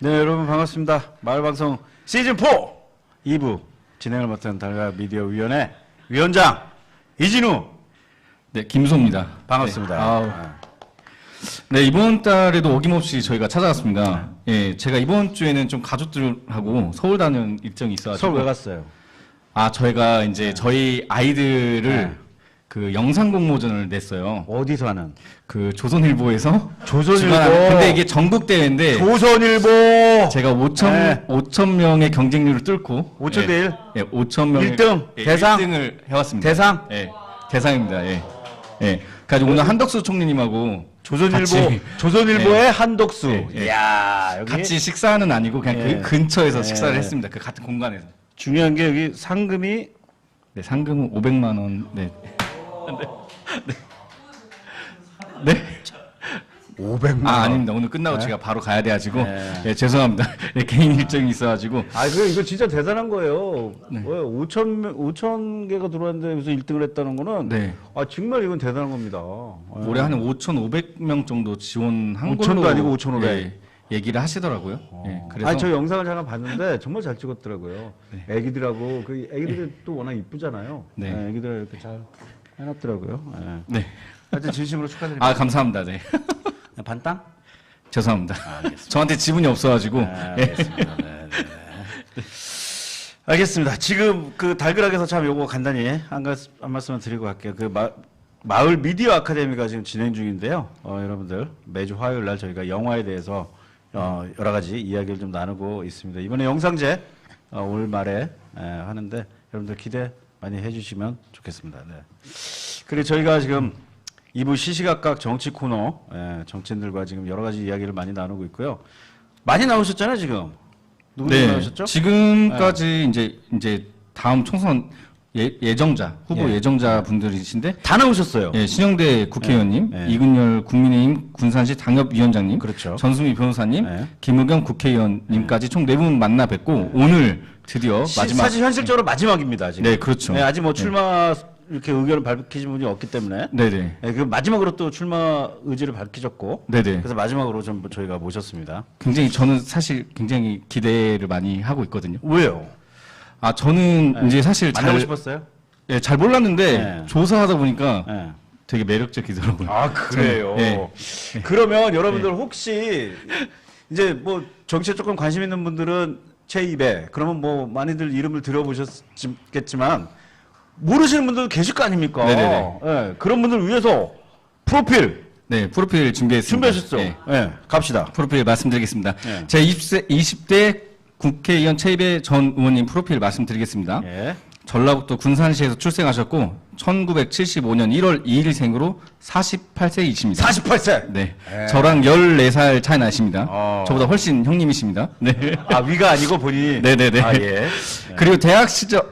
네, 여러분 반갑습니다. 마을방송 시즌4 2부 진행을 맡은 달가미디어위원회 위원장 이진우. 네, 김소입니다. 반갑습니다. 네, 이번 달에도 어김없이 저희가 찾아왔습니다. 예, 제가 이번 주에는 좀 가족들하고 서울 다녀온 일정이 있어가지고. 서울 왜 갔어요? 저희가 이제 저희 아이들을 그 영상 공모전을 냈어요. 어디서 하는? 그 조선일보에서. 조선일보. 근데 이게 전국 대회인데. 조선일보. 제가 5천 명의 경쟁률을 뚫고 5천 대 1? 예, 5천 명 1등 대상 1등을 해왔습니다. 대상? 예, 대상입니다. 예. 예. 그래가지고 오늘 한덕수 총리님하고 조선일보의 한덕수. 예. 이야, 여기 같이 식사는 아니고 그냥 예. 그 근처에서 예. 식사를 했습니다. 그 같은 공간에서. 중요한 게 여기 상금이 네, 상금은 500만 원. 네. 네. 500만 원. 아닙니다. 오늘 끝나고 제가 바로 가야 돼가지고. 네. 예, 죄송합니다. 예, 개인 일정이 있어가지고. 이거 진짜 대단한 거예요. 왜 5천 개가 들어왔는데 여기서 1등을 했다는 거는 네. 정말 이건 대단한 겁니다. 올해 한 5,500명 정도 지원한 5,000도 걸로 아니고 5,500. 예, 얘기를 하시더라고요. 예, 그래서 저 영상을 잠깐 봤는데 정말 잘 찍었더라고요. 애기들하고 그 애기들이 또 워낙 이쁘잖아요. 네. 애기들 이렇게 잘 해놨더라고요. 네. 하여튼 진심으로 축하드립니다. 감사합니다. 네. 반땅? 죄송합니다. 저한테 지분이 없어가지고. 알겠습니다. 네. 알겠습니다. 지금 그 달그락에서 참 요거 간단히 한 말씀만 드리고 갈게요. 그 마을 미디어 아카데미가 지금 진행 중인데요. 여러분들 매주 화요일 날 저희가 영화에 대해서 여러 가지 이야기를 좀 나누고 있습니다. 이번에 영상제 올 말에 하는데 여러분들 기대 많이 해주시면 좋겠습니다. 네. 그리고 저희가 지금 2부 시시각각 정치 코너, 정치인들과 지금 여러 가지 이야기를 많이 나누고 있고요. 많이 나오셨잖아요, 지금. 누구 나오셨죠? 지금까지 이제 다음 총선 예정자, 후보 예정자 분들이신데. 다 나오셨어요. 예, 신영대 국회의원님, 이근열 국민의힘 군산시 당협위원장님, 그렇죠. 전수미 변호사님, 김의겸 국회의원님까지 총 4분 만나 뵙고 오늘 드디어 마지막. 사실 현실적으로 마지막입니다, 지금. 네, 그렇죠. 아직 뭐 출마 이렇게 의견을 밝히신 분이 없기 때문에. 네네. 그 마지막으로 또 출마 의지를 밝히셨고. 네네. 그래서 마지막으로 좀 저희가 모셨습니다. 굉장히 저는 사실 굉장히 기대를 많이 하고 있거든요. 왜요? 저는 이제 사실 만나고 싶었어요? 예, 잘 몰랐는데 조사하다 보니까 네. 되게 매력적이더라고요. 그래요? 네. 그러면 여러분들 혹시 이제 뭐 정치에 조금 관심 있는 분들은 제 입에 그러면 뭐 많이들 이름을 들어보셨겠지만 모르시는 분들도 계실 거 아닙니까? 네네네. 예, 그런 분들 위해서 프로필 네, 프로필 준비했습니다. 준비하셨죠? 예, 갑시다. 프로필 말씀드리겠습니다. 네. 제 20대 국회의원 최이배 전 의원님 프로필 말씀드리겠습니다. 예. 전라북도 군산시에서 출생하셨고 1975년 1월 2일생으로 48세이십니다. 48세. 네. 저랑 14살 차이 나십니다. 저보다 훨씬 형님이십니다. 네. 위가 아니고 본인이. 네네네. 예. 그리고 대학 시절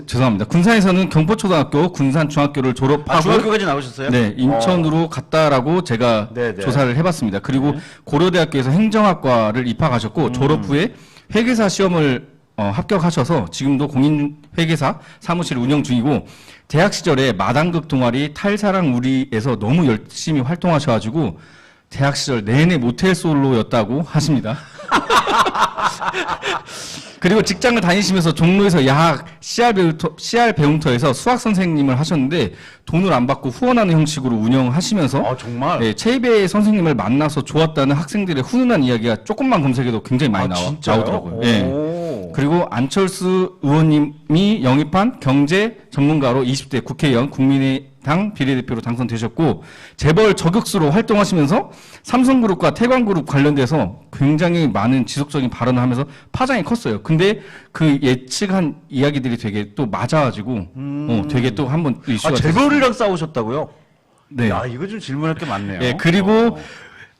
죄송합니다. 군산에서는 경포초등학교, 군산중학교를 졸업하고 중학교까지 나오셨어요? 네, 인천으로 갔다라고 제가 네네. 조사를 해봤습니다. 그리고 고려대학교에서 행정학과를 입학하셨고 졸업 후에 회계사 시험을 합격하셔서 지금도 공인회계사 사무실 운영 중이고 대학 시절에 마당극 동아리 탈사랑 우리에서 너무 열심히 활동하셔가지고 대학 시절 내내 모텔 솔로였다고 하십니다. 그리고 직장을 다니시면서 종로에서 야학 CR 배움터에서 수학 선생님을 하셨는데 돈을 안 받고 후원하는 형식으로 운영하시면서 정말? 네, 최이배 선생님을 만나서 좋았다는 학생들의 훈훈한 이야기가 조금만 검색해도 굉장히 많이 나오더라고요. 네. 그리고 안철수 의원님이 영입한 경제 전문가로 20대 국회의원 국민의당 비례대표로 당선되셨고 재벌 저격수로 활동하시면서 삼성그룹과 태광그룹 관련돼서 굉장히 많은 지속적인 발언을 하면서 파장이 컸어요. 근데 그 예측한 이야기들이 되게 또 맞아가지고 되게 또 한번 이슈가 재벌이랑 싸우셨다고요? 네. 야, 이거 좀 질문할 게 많네요. 예, 그리고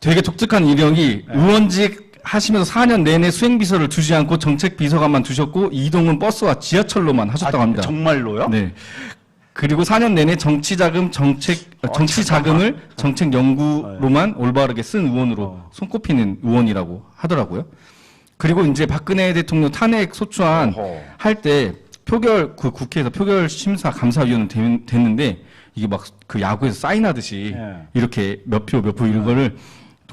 되게 독특한 이력이 의원직 하시면서 4년 내내 수행비서를 두지 않고 정책비서관만 두셨고 이동은 버스와 지하철로만 하셨다고 합니다. 정말로요? 네. 그리고 4년 내내 정치 자금을 정책 연구로만 올바르게 쓴 의원으로 손꼽히는 의원이라고 하더라고요. 그리고 이제 박근혜 대통령 탄핵 소추안 할 때 그 국회에서 표결 심사 감사위원을 됐는데 이게 막 그 야구에서 사인하듯이 이렇게 몇 표 이런 거를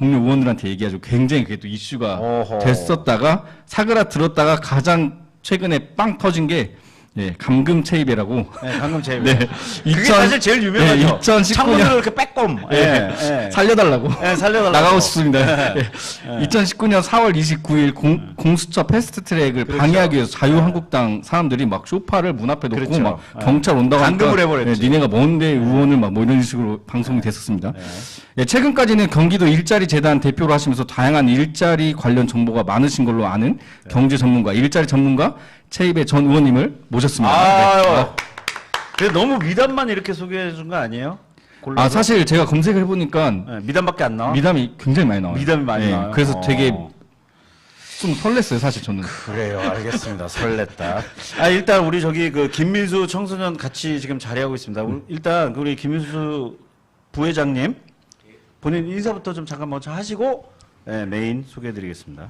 동료 의원들한테 얘기해가지고 굉장히 그게 또 이슈가 어허. 됐었다가 사그라들었다가 가장 최근에 빵 터진 게 예, 감금 체입이라고. 네, 방금 제 네. 그게 사실 제일 유명하죠. 네, 2019년 창문으로 이렇게 빼꼼. 예, 살려달라고. 예, 살려달라고. 나가고 싶습니다. 예. 2019년 4월 29일 공수처 패스트트랙을 그렇죠. 방해하기 위해서 자유한국당 사람들이 막 쇼파를 문 앞에 놓고 그렇죠. 막 경찰 온다고 하니까 감금을 해버렸지. 니네가 뭔데 의원을 막 뭐 이런 식으로 방송이 됐었습니다. 예, 최근까지는 경기도 일자리 재단 대표로 하시면서 다양한 일자리 관련 정보가 많으신 걸로 아는 경제 전문가, 일자리 전문가 최입의 전 의원님을 모셨습니다. 아유. 네. 근데 너무 미담만 이렇게 소개해 준 거 아니에요? 골라서? 사실 제가 검색을 해보니까 네, 미담밖에 안 나와? 미담이 굉장히 많이 나와요. 미담이 많이 예, 나와요? 그래서 되게 좀 설렜어요, 사실 저는. 그래요, 알겠습니다. 설렜다. 일단 우리 저기 그 김민수 청소년 같이 지금 자리하고 있습니다. 일단 우리 김민수 부회장님 본인 인사부터 좀 잠깐 먼저 하시고 네, 메인 소개해드리겠습니다.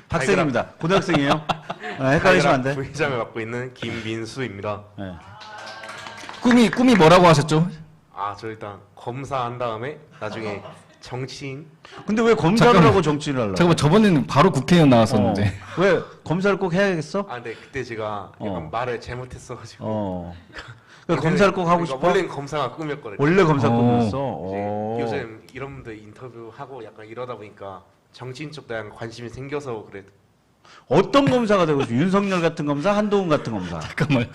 학생입니다. 고등학생이에요. 헷갈리시면 안 돼. 부회장을 맡고 있는 김민수입니다. 네. 꿈이 뭐라고 하셨죠? 저 일단 검사한 다음에 나중에 정치인. 근데 왜 검사를 잠깐만. 하고 정치를 하려고? 잠깐만, 저번에는 바로 국회의원 나왔었는데. 왜 검사를 꼭 해야겠어? 근데 그때 제가 약간 말을 잘못했어가지고. 왜 검사를 꼭 하고 그러니까 싶어? 원래는 검사가 꿈이었거든요. 원래 검사 어. 꿈이었어. 요즘 이런 분들 인터뷰하고 약간 이러다 보니까 정치인 쪽도 약간 관심이 생겨서 그래. 어떤 검사가 되고 싶어? 윤석열 같은 검사, 한동훈 같은 검사? 잠깐만.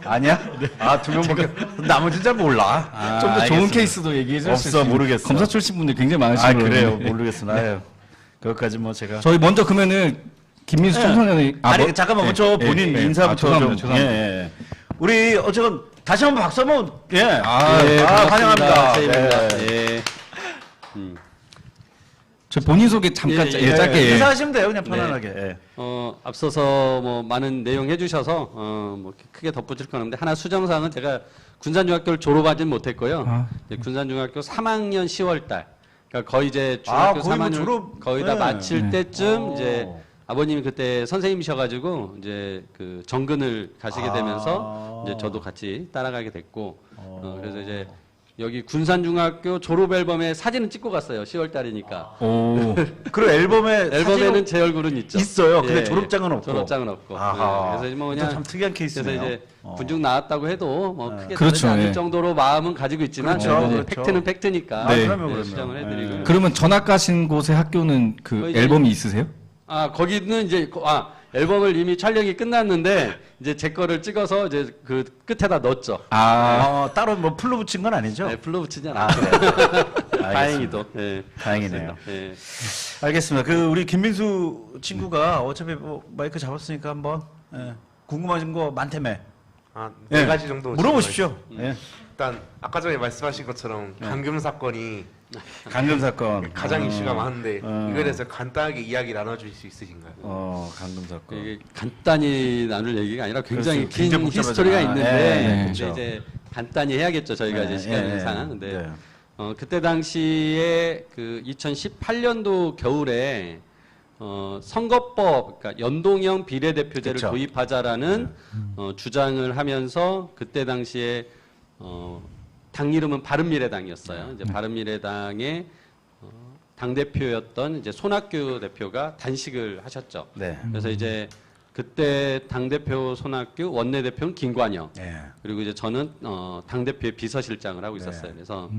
아니야? 두 명밖에. 나머지 잘 몰라. 좀 더 좋은 알겠습니다. 케이스도 얘기해 주실 수 없어, 있어요. 모르겠어. 검사 출신 분들 굉장히 많으시고. 그래요. 모르겠어. 아유. 그것까지 뭐 제가. 저희 먼저 그러면은 김민수 청소년이 잠깐만 먼저 본인 인사부터 죄송합니다. 좀. 죄송합니다. 예. 우리 어쨌든 다시 한번 박수 한번. 예. 반갑습니다. 환영합니다. 최입니다. 예. 예. 저 본인 소개 잠깐 예, 예. 짧게. 예. 인사하시면 돼요. 그냥 편안하게. 예. 앞서서 뭐 많은 내용 해주셔서 뭐 크게 덧붙일 건 없는데 하나 수정사항은 제가 군산중학교를 졸업하진 못했고요. 이제 군산중학교 3학년 10월달, 그러니까 거의 이제 중학교 거의 뭐 3학년 졸업, 거의 다 네. 마칠 때쯤 오. 이제 아버님이 그때 선생님이셔가지고 이제 그 정근을 가시게 되면서 이제 저도 같이 따라가게 됐고, 그래서 이제 여기 군산중학교 졸업 앨범에 사진은 찍고 갔어요. 10월 달이니까. 오. 그리고 앨범에 앨범에는 제 얼굴은 있죠. 있어요. 근데 예, 졸업장은 없고. 졸업장은 없고. 아하. 그래서 뭐 참 그냥 특이한 케이스네요. 그래서 이제 군중 나왔다고 해도 뭐 크게 그렇죠, 다르지 않을 예. 정도로 마음은 가지고 있지만 그렇죠, 그래도 이제 그렇죠. 팩트는 팩트니까 네. 그러면 수정을 해드리고. 그러면 전학 가신 곳의 학교는 그 거의 이제- 앨범이 있으세요? 거기는 이제 앨범을 이미 촬영이 끝났는데 이제 제 거를 찍어서 이제 그 끝에다 넣었죠. 따로 뭐 풀로 붙인 건 아니죠? 네, 풀로 붙이지 아, 않았어요. 그래요? 다행히도. 네. 다행이네요. 네. 알겠습니다. 그 우리 김민수 친구가 어차피 뭐 마이크 잡았으니까 한번 궁금하신 거 많다며. 네 예. 가지 정도 물어보십시오. 예. 일단 아까 전에 말씀하신 것처럼 감금 사건이 감금 사건. 가장 이슈가 많은데 어. 이거에 대해서 간단하게 이야기 나눠줄 수 있으신가요? 감금 사건. 이게 간단히 나눌 얘기가 아니라 굉장히 그렇죠. 긴 굉장히 복잡하잖아. 히스토리가 있는데 네, 근데 그렇죠. 이제 간단히 해야겠죠. 저희가 이제 시간상. 근데 네. 그때 당시에 그 2018년도 겨울에 선거법, 그러니까 연동형 비례대표제를 그쵸. 도입하자라는 주장을 하면서 그때 당시에 당 이름은 바른미래당이었어요. 이제 바른미래당의 당 대표였던 이제 손학규 대표가 단식을 하셨죠. 네. 그래서 이제 그때 당 대표 손학규, 원내 대표는 김관영. 네. 그리고 이제 저는 당 대표의 비서실장을 하고 있었어요. 그래서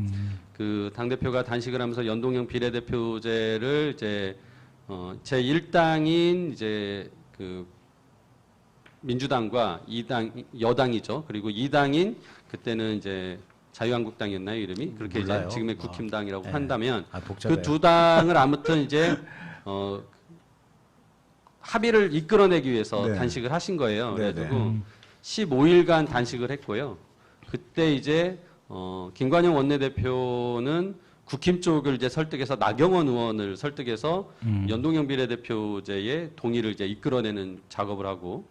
그 당 대표가 단식을 하면서 연동형 비례대표제를 이제 제 1당인 이제 그 민주당과 2당 여당이죠. 그리고 2당인 그때는 이제 자유한국당이었나요 이름이? 그렇게 몰라요. 이제 지금의 국힘당이라고 네. 한다면 복잡해요. 그 두 당을 아무튼 이제 합의를 이끌어내기 위해서 네. 단식을 하신 거예요. 네, 그래가지고 15일간 단식을 했고요. 그때 이제 김관영 원내대표는 국힘 쪽을 이제 설득해서 나경원 의원을 설득해서 연동형 비례대표제의 동의를 이제 이끌어내는 작업을 하고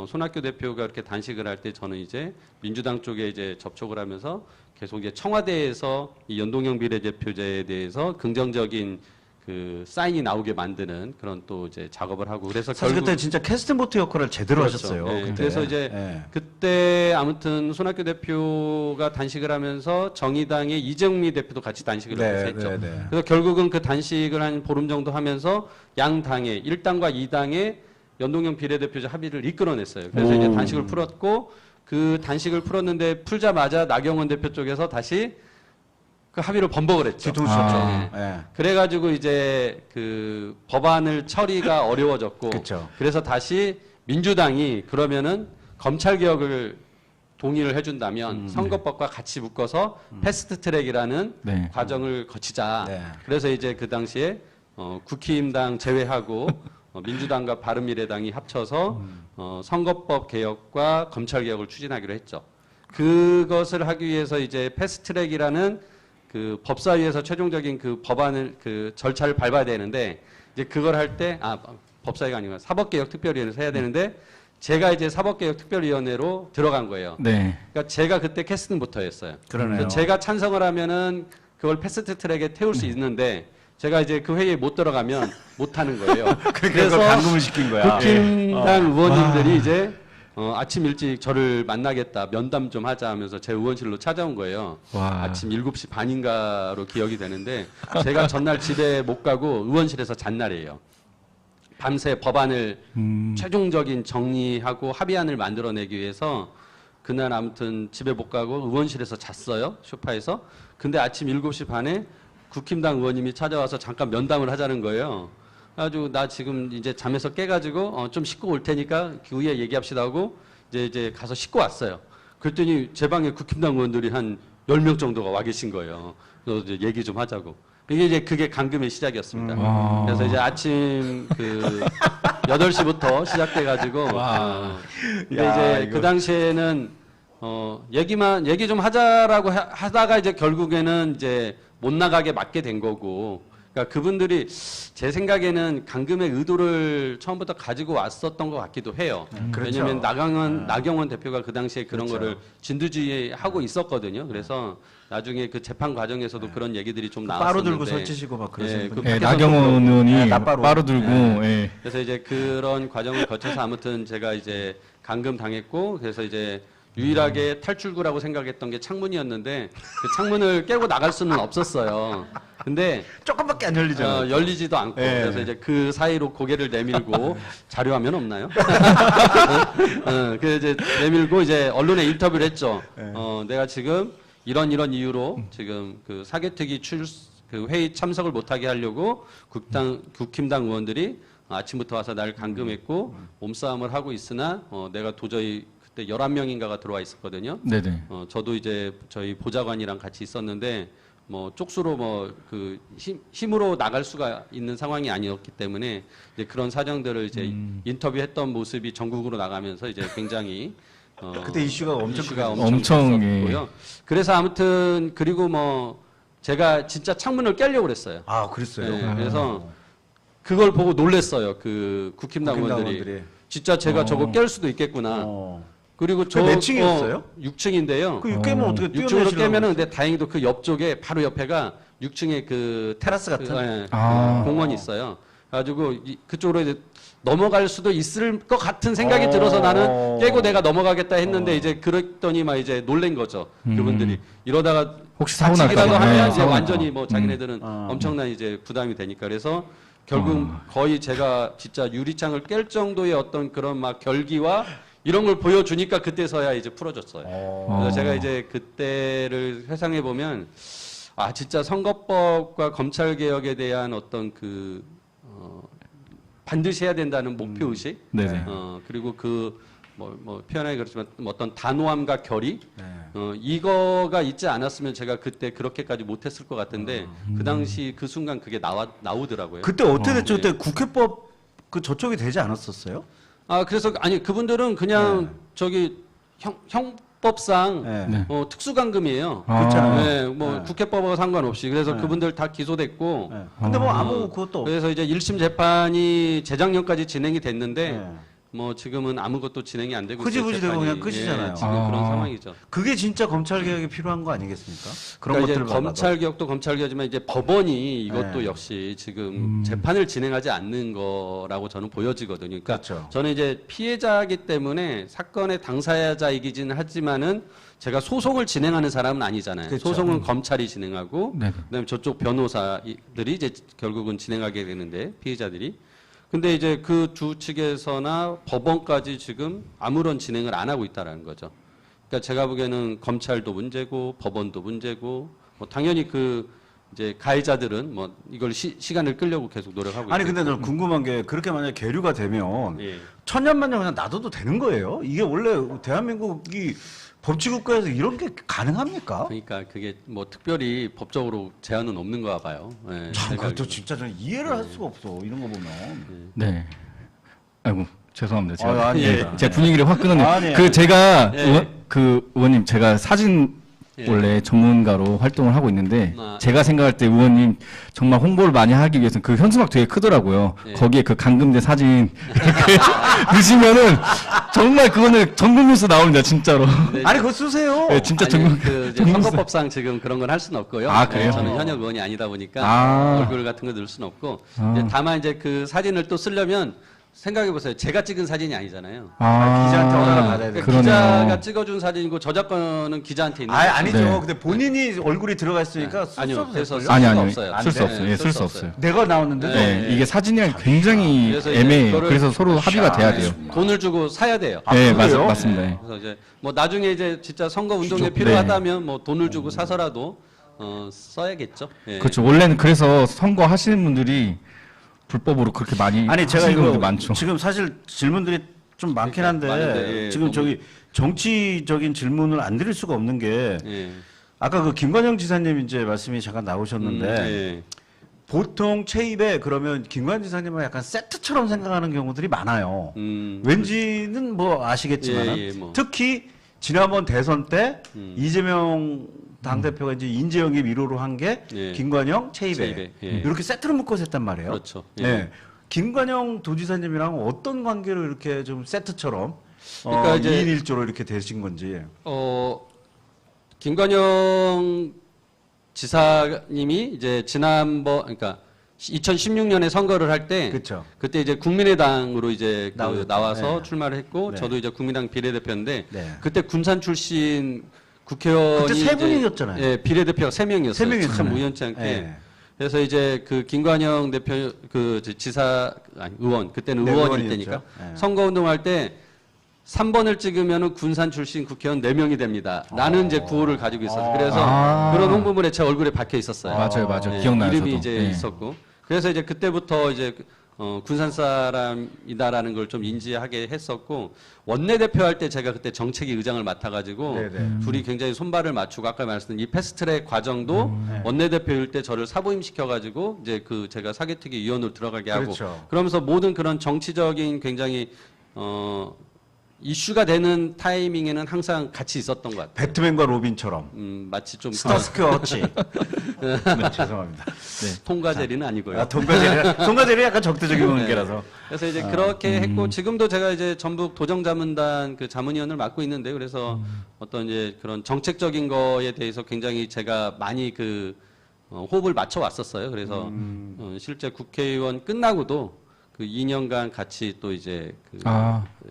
손학규 대표가 이렇게 단식을 할 때 저는 이제 민주당 쪽에 이제 접촉을 하면서 계속 이제 청와대에서 이 연동형 비례대표제에 대해서 긍정적인 그 사인이 나오게 만드는 그런 또 이제 작업을 하고 그래서 사실 그때 진짜 캐스팅 보트 역할을 제대로 그렇죠. 하셨어요. 예, 그때. 그래서 이제 예. 그때 아무튼 손학규 대표가 단식을 하면서 정의당의 이정미 대표도 같이 단식을 했죠. 그래서 결국은 그 단식을 한 보름 정도 하면서 양 당의 1당과 2당의 연동형 비례대표제 합의를 이끌어냈어요. 그래서 이제 단식을 풀었고 그 단식을 풀었는데 풀자마자 나경원 대표 쪽에서 다시 그 합의를 번복을 했죠. 뒤통수쳤죠. 예. 그래가지고 이제 그 법안을 처리가 어려워졌고, 그쵸. 그래서 다시 민주당이 그러면은 검찰 개혁을 동의를 해준다면 선거법과 같이 묶어서 패스트트랙이라는 네. 과정을 거치자. 네. 그래서 이제 그 당시에 국힘당 제외하고 민주당과 바른미래당이 합쳐서 선거법 개혁과 검찰 개혁을 추진하기로 했죠. 그것을 하기 위해서 이제 패스트트랙이라는 그 법사위에서 최종적인 그 법안을 그 절차를 밟아야 되는데 이제 그걸 할 때 법사위가 아니고 사법개혁특별위원회에서 해야 되는데 제가 이제 사법개혁특별위원회로 들어간 거예요. 네. 그러니까 제가 그때 캐스팅부터 했어요. 그러네요. 그래서 제가 찬성을 하면은 그걸 패스트트랙에 태울 수 있는데 제가 이제 그 회의에 못 들어가면 못 하는 거예요. 그래서 감금을 시킨 거야. 국힘당 의원님들이 이제 아침 일찍 저를 만나겠다, 면담 좀 하자 하면서 제 의원실로 찾아온 거예요. 와. 아침 7시 반인가로 기억이 되는데 제가 전날 집에 못 가고 의원실에서 잔 날이에요. 밤새 법안을 최종적인 정리하고 합의안을 만들어내기 위해서 그날 아무튼 집에 못 가고 의원실에서 잤어요. 소파에서. 근데 아침 7시 반에 국힘당 의원님이 찾아와서 잠깐 면담을 하자는 거예요. 그래가지고 나 지금 이제 잠에서 깨가지고 좀 씻고 올 테니까 그 후에 얘기합시다 하고 이제 가서 씻고 왔어요. 그랬더니 제 방에 국힘당 의원들이 한 10명 정도가 와 계신 거예요. 그래서 이제 얘기 좀 하자고. 이게 이제 그게 감금의 시작이었습니다. 그래서 이제 아침 그 8시부터 시작돼가지고 근데 야, 이제 그 당시에는 얘기 좀 하자라고 하다가 이제 결국에는 이제 못 나가게 맞게 된 거고. 그러니까 그분들이 제 생각에는 감금의 의도를 처음부터 가지고 왔었던 것 같기도 해요. 그렇죠. 왜냐하면 나경원 대표가 그 당시에 그런 거를 진두지휘하고 있었거든요. 그래서 나중에 그 재판 과정에서도 그런 얘기들이 좀 나왔었는데. 빠로 들고 설치시고 막 그러시는 분. 네, 나경원 의원이 나빠로. 빠로 들고 예. 그래서 이제 그런 과정을 거쳐서 아무튼 제가 이제 감금 당했고 그래서 이제 유일하게 탈출구라고 생각했던 게 창문이었는데 그 창문을 깨고 나갈 수는 없었어요. 근데 조금밖에 안 열리잖아요. 열리지도 않고 예. 그래서 이제 그 사이로 고개를 내밀고 자료화면 없나요? 그래서 이제 내밀고 이제 언론에 인터뷰를 했죠. 내가 지금 이런 이유로 지금 그 사개특위 그 회의 참석을 못하게 하려고 국힘당 의원들이 아침부터 와서 날 감금했고 몸싸움을 하고 있으나 내가 도저히 그때 11명인가가 들어와 있었거든요. 네네. 저도 이제 저희 보좌관이랑 같이 있었는데 뭐 쪽수로 뭐 그 힘으로 나갈 수가 있는 상황이 아니었기 때문에 이제 그런 사정들을 이제 인터뷰했던 모습이 전국으로 나가면서 이제 굉장히 그때 이슈가 엄청 컸었고요. 그래서 아무튼 그리고 뭐 제가 진짜 창문을 깨려고 그랬어요. 아, 그랬어요. 네, 그래서 그걸 보고 놀랬어요. 그 국힘당 의원들이. 진짜 제가 저거 깰 수도 있겠구나. 그리고 저 몇 층이었어요? 6층인데요. 그 깨면 어떻게 6층으로 뛰어내시려고 깨면은 근데 다행히도 그 옆쪽에 바로 옆에가 6층에 그 테라스 같은? 그 공원이 있어요. 가지고 그쪽으로 이제 넘어갈 수도 있을 것 같은 생각이 들어서 나는 깨고 내가 넘어가겠다 했는데 이제 그랬더니 막 이제 놀란 거죠. 그분들이 이러다가 혹시 사고 다치기라도 날까 봐. 하면 네, 이제 사고 완전히 날까 봐. 뭐 자기네들은 엄청난 이제 부담이 되니까 그래서 결국 거의 제가 진짜 유리창을 깰 정도의 어떤 그런 막 결기와 이런 걸 보여주니까 그때서야 이제 풀어졌어요. 그래서 제가 이제 그때를 회상해 보면 진짜 선거법과 검찰 개혁에 대한 어떤 그 반드시 해야 된다는 목표 의식, 네네. 그리고 그 뭐 표현하기 그렇지만 어떤 단호함과 결의, 이거가 있지 않았으면 제가 그때 그렇게까지 못했을 것 같은데 그 당시 그 순간 그게 나오더라고요. 그때 어떻게 됐죠? 그때 국회법 그 저쪽이 되지 않았었어요? 그래서 아니 그분들은 그냥 저기 형법상 특수감금이에요. 그렇잖아요. 네, 뭐 국회법하고 상관없이 그래서 그분들 다 기소됐고. 근데 뭐 아무 그것도 그래서 이제 1심 재판이 재작년까지 진행이 됐는데 뭐 지금은 아무것도 진행이 안 되고 흐지부지 되고 재판이. 그냥 끝이잖아요. 지금 아. 그런 상황이죠. 그게 진짜 검찰 개혁이 필요한 거 아니겠습니까? 그런 그러니까 이제 것들을 검찰 개혁도 검찰 개혁이지만 이제 법원이 이것도 네. 역시 지금 재판을 진행하지 않는 거라고 저는 보여지거든요. 그러니까 그렇죠. 저는 이제 피해자이기 때문에 사건의 당사자이긴 하지만은 제가 소송을 진행하는 사람은 아니잖아요. 그렇죠. 소송은 검찰이 진행하고 네네. 그다음에 저쪽 변호사들이 이제 결국은 진행하게 되는데 피해자들이. 근데 이제 그 두 측에서나 법원까지 지금 아무런 진행을 안 하고 있다라는 거죠. 그러니까 제가 보기에는 검찰도 문제고 법원도 문제고 뭐 당연히 그 이제 가해자들은 뭐 이걸 시간을 끌려고 계속 노력하고 아니 근데 있겠고. 저는 궁금한 게 그렇게 만약에 계류가 되면 예. 천년만년 그냥 놔둬도 되는 거예요? 이게 원래 대한민국이 법치국가에서 이런 게 가능합니까? 그러니까 그게 뭐 특별히 법적으로 제한은 없는가 봐요. 예, 참 제가 그것도 알기로는. 진짜 저는 이해를 할 수가 없어 이런 거 보면. 네. 아이고 죄송합니다. 제가, 아유, 아닙니다. 예, 제 분위기를 확 끊었네요. 아니에요. 그 제가 예. 의원님 제가 사진 예. 원래 전문가로 활동을 하고 있는데 아, 제가 생각할 때 의원님 정말 홍보를 많이 하기 위해서는 그 현수막 되게 크더라고요. 예. 거기에 그 감금된 사진 이렇게 넣으시면은 정말 그거는 전국뉴스 나옵니다 진짜로. 네, 아니 그거 쓰세요. 예, 진짜 아니, 전국 그 이제 전국뉴스. 선거법상 지금 그런 건 할 수는 없고요. 아, 그래요? 저는 현역 의원이 아니다 보니까 아. 얼굴 같은 거 넣을 수는 없고 아. 이제 다만 이제 그 사진을 또 쓰려면 생각해 보세요. 제가 찍은 사진이 아니잖아요. 기자한테 허가를 받아야 돼. 그러니까 그러네요. 기자가 찍어준 사진이고 저작권은 기자한테 있는 거죠. 아니죠. 네. 근데 본인이 얼굴이 들어가 있으니까 쓸 아니요. 수도 그래서 될걸요? 아니 쓸 아니 수가 없어요. 쓸 수 안 없어요. 돼. 예, 쓸 수 없어요. 내가 나왔는데도 네, 이게 사진이랑 굉장히 그래서 이제 애매해요. 그거를 그래서 서로 합의가 돼야 돼요. 돈을 주고 사야 돼요. 네, 그래요? 맞습니다. 예. 그래서 이제 뭐 나중에 이제 진짜 선거 운동에 네. 필요하다면 뭐 돈을 주고 사서라도 써야겠죠. 예. 그렇죠. 원래는 그래서 선거 하시는 분들이 불법으로 그렇게 많이 아니 제가 하시는 이거 분들 많죠. 지금 사실 질문들이 좀 많긴 한데 많은데, 예, 지금 너무- 저기 정치적인 질문을 안 드릴 수가 없는 게 예. 아까 그 김관영 지사님 이제 말씀이 잠깐 나오셨는데 예. 보통 체입에 그러면 김관영 지사님은 약간 세트처럼 생각하는 경우들이 많아요. 왠지는 뭐 아시겠지만 예, 예, 뭐. 특히 지난번 대선 때 음. 이재명 당대표가 이제 인재영입 1호로 한 게 예. 김관영 체입에 체입에, 예. 이렇게 세트로 묶어서 했단 말이에요. 그렇죠. 예. 네. 김관영 도지사님이랑 어떤 관계로 이렇게 좀 세트처럼 그러니까 이제- 2인 1조로 이렇게 되신 건지. 김관영 지사님이 이제 지난번 그러니까 2016년에 선거를 할 때 그렇죠. 그때 이제 국민의당으로 이제 그 나오셨죠. 나와서 네. 출마를 했고 네. 저도 이제 국민당 비례대표인데 네. 그때 군산 출신 국회의원이 그때 세 이제- 분이었잖아요. 예, 비례대표가 3명이었어요. 세 명이었잖아요. 참 우연치 않게. 네. 그래서 이제 그 김관영 대표 그 지사 아니 의원 그때는 네, 의원일 의원이었죠. 때니까 네. 선거 운동할 때 3번을 찍으면은 군산 출신 국회의원 4명이 됩니다. 라는 이제 구호를 가지고 있었어요. 그래서 아. 그런 홍보물에 제 얼굴에 박혀 있었어요. 맞아요. 예, 기억나요. 이름이 저도. 이제 예. 있었고. 그래서 이제 그때부터 이제 군산 사람이다라는 걸 좀 인지하게 했었고 원내대표 할 때 제가 그때 정책위 의장을 맡아가지고 네네. 둘이 굉장히 손발을 맞추고 아까 말씀드린 이 패스트트랙 과정도 네. 원내대표일 때 저를 사부임 시켜가지고 이제 그 제가 사개특위 위원으로 들어가게 하고 그렇죠. 그러면서 모든 그런 정치적인 굉장히 이슈가 되는 타이밍에는 항상 같이 있었던 것 같아요. 배트맨과 로빈처럼 마치 좀 스타스크 어치. 네, 죄송합니다. 통과제리는 아니고요. 아, 동가제리 약간 적대적인 관계라서. 그래서 이제 그렇게 했고 지금도 제가 이제 전북 도정자문단 그 자문위원을 맡고 있는데 그래서 어떤 이제 그런 정책적인 거에 대해서 굉장히 제가 많이 그 호흡을 맞춰 왔었어요. 그래서 실제 국회의원 끝나고도 그 2년간 같이 또 이제 그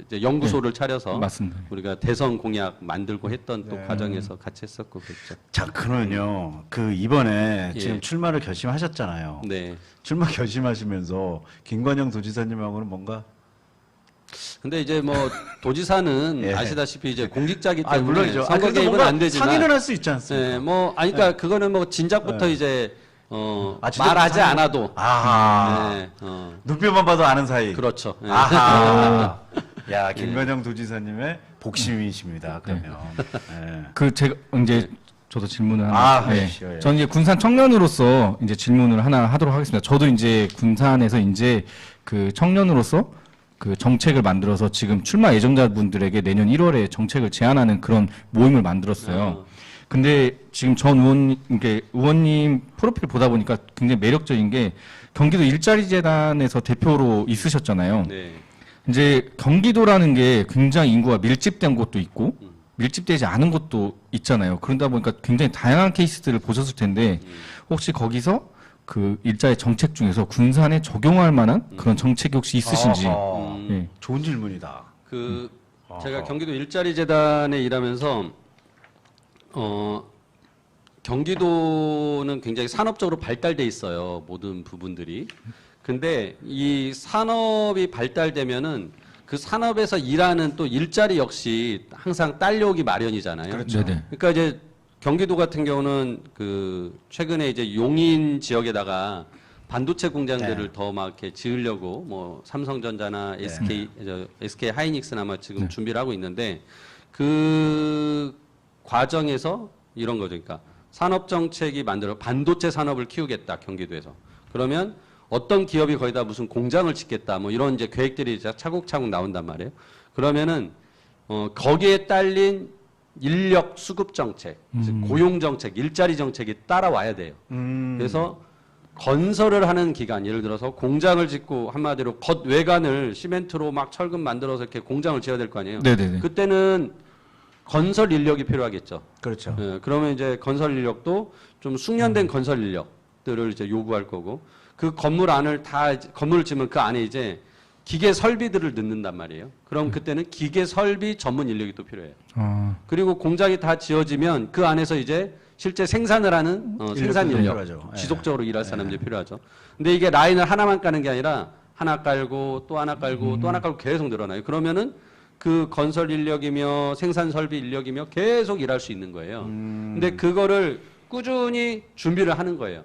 이제 연구소를 차려서 맞습니다. 우리가 대선 공약 만들고 했던 또 네. 과정에서 같이 했었고 그랬죠. 자, 그러면요. 그 이번에 예. 지금 출마를 결심하셨잖아요. 네. 출마 결심하시면서 김관영 도지사님하고는 뭔가 근데 이제 뭐 도지사는 예. 아시다시피 이제 공직자기 아, 때문에 물론이죠. 선거 그래도 개입은 뭔가 안 되지만 상의를 할 수 있지 않습니까? 네, 뭐 아니 그러니까 그거는 뭐 진작부터 이제 진짜 말하지 상의- 않아도 아하. 네, 눈빛만 봐도 아는 사이. 그렇죠. 네. 아하. 야, 김관영 도지사님의 복심이십니다. 그러면. 네. 그 제가 이제 저도 질문을 하나. 아, 하십시오. 예. 저는 이제 군산 청년으로서 이제 질문을 하나 하도록 하겠습니다. 저도 이제 군산에서 이제 그 청년으로서 그 정책을 만들어서 지금 출마 예정자분들에게 내년 1월에 정책을 제안하는 그런 모임을 만들었어요. 근데 지금 전 의원님 프로필 보다 보니까 굉장히 매력적인 게 경기도 일자리 재단에서 대표로 있으셨잖아요. 네. 이제 경기도라는 게 굉장히 인구가 밀집된 곳도 있고 밀집되지 않은 곳도 있잖아요. 그러다 보니까 굉장히 다양한 케이스들을 보셨을 텐데 혹시 거기서 그 일자리 정책 중에서 군산에 적용할 만한 그런 정책이 혹시 있으신지. 아하. 예. 좋은 질문이다. 제가 경기도 일자리 재단에 일하면서 경기도는 굉장히 산업적으로 발달돼 있어요. 모든 부분들이. 근데 이 산업이 발달되면은 그 산업에서 일하는 또 일자리 역시 항상 딸려오기 마련이잖아요. 그렇죠. 네네. 그러니까 이제 경기도 같은 경우는 그 최근에 이제 용인 지역에다가 반도체 공장들을 네. 더 막 이렇게 지으려고 뭐 삼성전자나 SK 하이닉스나 아마 지금 준비를 하고 있는데 그 과정에서 이런 거죠. 그러니까 산업 정책이 만들어 반도체 산업을 키우겠다 경기도에서. 그러면 어떤 기업이 거기다 무슨 공장을 짓겠다 뭐 이런 이제 계획들이 이제 차곡차곡 나온단 말이에요. 그러면은 거기에 딸린 인력 수급 정책, 즉 고용 정책, 일자리 정책이 따라와야 돼요. 그래서 건설을 하는 기간, 예를 들어서 공장을 짓고 한마디로 겉 외관을 시멘트로 막 철근 만들어서 이렇게 공장을 지어야 될 거 아니에요. 네네네. 그때는 건설 인력이 필요하겠죠. 그렇죠. 예, 그러면 이제 건설 인력도 좀 숙련된 건설 인력들을 이제 요구할 거고 그 건물 안을 건물을 지으면 그 안에 이제 기계 설비들을 넣는단 말이에요. 그럼 그때는 기계 설비 전문 인력이 또 필요해요. 그리고 공장이 다 지어지면 그 안에서 이제 실제 생산을 하는 생산 인력, 필요하죠. 예. 지속적으로 일할 사람들이 필요하죠. 근데 이게 라인을 하나만 까는 게 아니라 하나 깔고 또 하나 깔고 또 하나 깔고 계속 늘어나요. 그러면은 그 건설 인력이며 생산 설비 인력이며 계속 일할 수 있는 거예요. 근데 그거를 꾸준히 준비를 하는 거예요.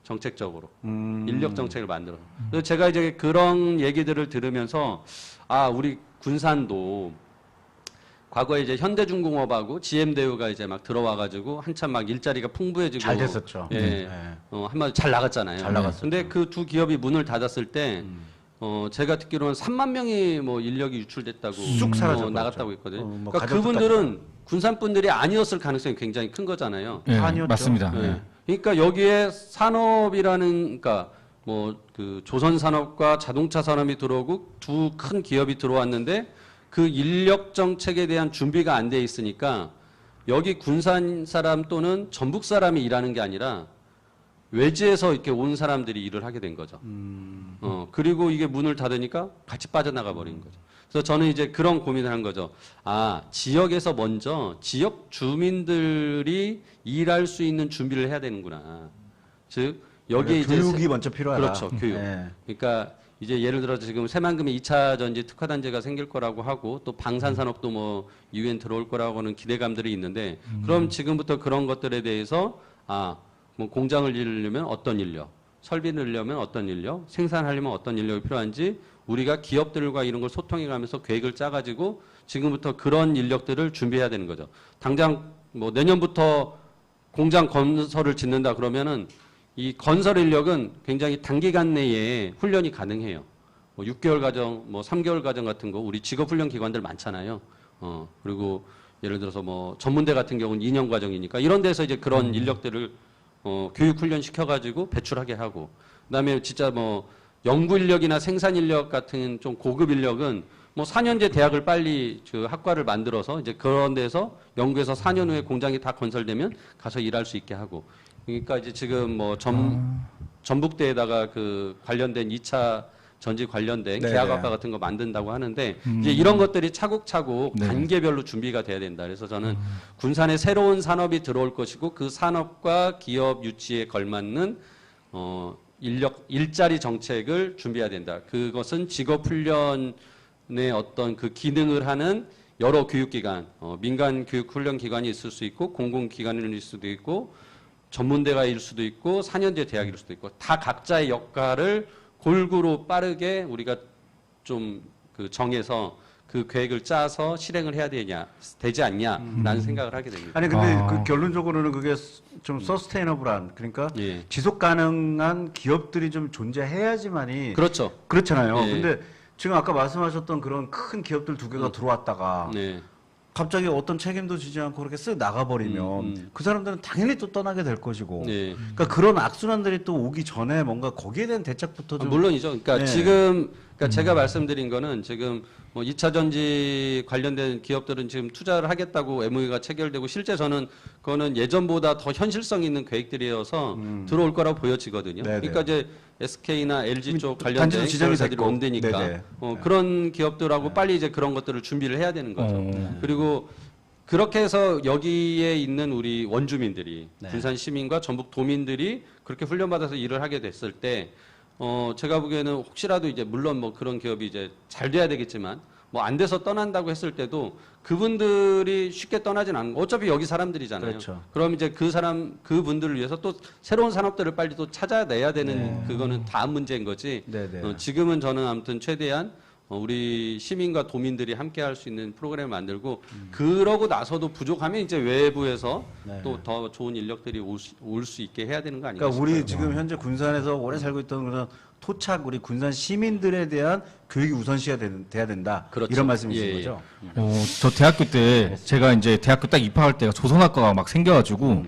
정책적으로. 인력 정책을 만들어서. 그래서 제가 이제 그런 얘기들을 들으면서 아, 우리 군산도 과거에 이제 현대중공업하고 GM대우가 이제 막 들어와가지고 한참 막 일자리가 풍부해지고 잘 됐었죠. 예, 네. 한마디로 잘 나갔잖아요. 잘 나갔었죠. 근데 그 두 기업이 문을 닫았을 때 제가 듣기로는 3만 명이 뭐 인력이 유출됐다고 쑥 사라져 나갔다고 했거든요. 뭐 그러니까 가족도 그분들은 군산 분들이 아니었을 가능성이 굉장히 큰 거잖아요. 예, 아니었죠. 맞습니다. 예. 예. 그러니까 여기에 산업이라는 그러니까 뭐 그 조선 산업과 자동차 산업이 들어오고 두 큰 기업이 들어왔는데 그 인력 정책에 대한 준비가 안 돼 있으니까 여기 군산 사람 또는 전북 사람이 일하는 게 아니라 외지에서 이렇게 온 사람들이 일을 하게 된 거죠. 그리고 이게 문을 닫으니까 같이 빠져나가 버린 거죠. 그래서 저는 이제 그런 고민을 한 거죠. 아, 지역에서 먼저 지역 주민들이 일할 수 있는 준비를 해야 되는구나. 즉, 여기에 이제 교육이 먼저 필요하다. 그렇죠, 교육. 네. 그러니까 이제 예를 들어서 지금 새만금에 2차 전지 특화단지가 생길 거라고 하고 또 방산산업도 뭐 유엔 들어올 거라고는 기대감들이 있는데 그럼 지금부터 그런 것들에 대해서 아, 뭐 공장을 이루려면 어떤 인력, 설비를 넣으려면 어떤 인력, 생산하려면 어떤 인력이 필요한지 우리가 기업들과 이런 걸 소통해 가면서 계획을 짜가지고 지금부터 그런 인력들을 준비해야 되는 거죠. 당장 뭐 내년부터 공장 건설을 짓는다 그러면은 이 건설 인력은 굉장히 단기간 내에 훈련이 가능해요. 뭐 6개월 과정, 뭐 3개월 과정 같은 거 우리 직업 훈련 기관들 많잖아요. 그리고 예를 들어서 뭐 전문대 같은 경우는 2년 과정이니까 이런 데서 이제 그런 인력들을 교육 훈련 시켜가지고 배출하게 하고 그다음에 진짜 뭐 연구 인력이나 생산 인력 같은 좀 고급 인력은 뭐 4년제 대학을 빨리 그 학과를 만들어서 이제 그런 데서 연구해서 4년 후에 공장이 다 건설되면 가서 일할 수 있게 하고 그러니까 이제 지금 뭐 전북대에다가 그 관련된 2차 전지 관련된 네네. 계약학과 같은 거 만든다고 하는데 이제 이런 것들이 차곡차곡 네. 단계별로 준비가 돼야 된다. 그래서 저는 군산에 새로운 산업이 들어올 것이고 그 산업과 기업 유치에 걸맞는 일자리 정책을 준비해야 된다. 그것은 직업 훈련의 어떤 그 기능을 하는 여러 교육기관, 민간 교육 훈련 기관이 있을 수 있고 공공기관일 수도 있고 전문대가일 수도 있고 4년제 대학일 수도 있고 다 각자의 역할을 골고루 빠르게 우리가 좀 그 정해서 그 계획을 짜서 실행을 해야 되지 않냐라는 생각을 하게 됩니다. 아니 근데 그 결론적으로는 그게 좀 서스테이너블한 그러니까 예. 지속 가능한 기업들이 좀 존재해야지만이 그렇죠. 그렇잖아요. 예. 근데 지금 아까 말씀하셨던 그런 큰 기업들 두 개가 들어왔다가 네. 갑자기 어떤 책임도 지지 않고 그렇게 쓱 나가버리면 그 사람들은 당연히 또 떠나게 될 것이고 네. 그러니까 그런 악순환들이 또 오기 전에 뭔가 거기에 대한 대책부터 좀 물론이죠. 그러니까 네. 지금 그러니까 제가 말씀드린 거는 지금 뭐 2차 전지 관련된 기업들은 지금 투자를 하겠다고 MOU가 체결되고 실제 저는 그거는 예전보다 더 현실성 있는 계획들이어서 들어올 거라고 보여지거든요. 네네. 그러니까 이제 SK나 LG 쪽 단지도 관련된 지정이 기업들이 됐고. 온대니까 네네. 그런 기업들하고 빨리 이제 그런 것들을 준비를 해야 되는 거죠. 그리고 그렇게 해서 여기에 있는 우리 원주민들이 네. 군산 시민과 전북 도민들이 그렇게 훈련받아서 일을 하게 됐을 때 제가 보기에는 혹시라도 이제 물론 뭐 그런 기업이 이제 잘 돼야 되겠지만 뭐 안 돼서 떠난다고 했을 때도 그분들이 쉽게 떠나진 않고 어차피 여기 사람들이잖아요. 그렇죠. 그럼 이제 그분들을 위해서 또 새로운 산업들을 빨리 또 찾아내야 되는 그거는 다음 문제인 거지. 네네. 지금은 저는 아무튼 최대한 우리 시민과 도민들이 함께 할 수 있는 프로그램을 만들고 그러고 나서도 부족하면 이제 외부에서 네. 또 더 좋은 인력들이 올 수 있게 해야 되는 거 아닌가 그러니까 싶어요. 우리 지금 현재 군산에서 오래 살고 있던 그런 토착 우리 군산 시민들에 대한 교육이 우선시해야 돼야 된다. 그렇죠. 이런 말씀이신 예, 예. 거죠? 저 대학교 때 제가 이제 대학교 딱 입학할 때가 조선학과가 막 생겨가지고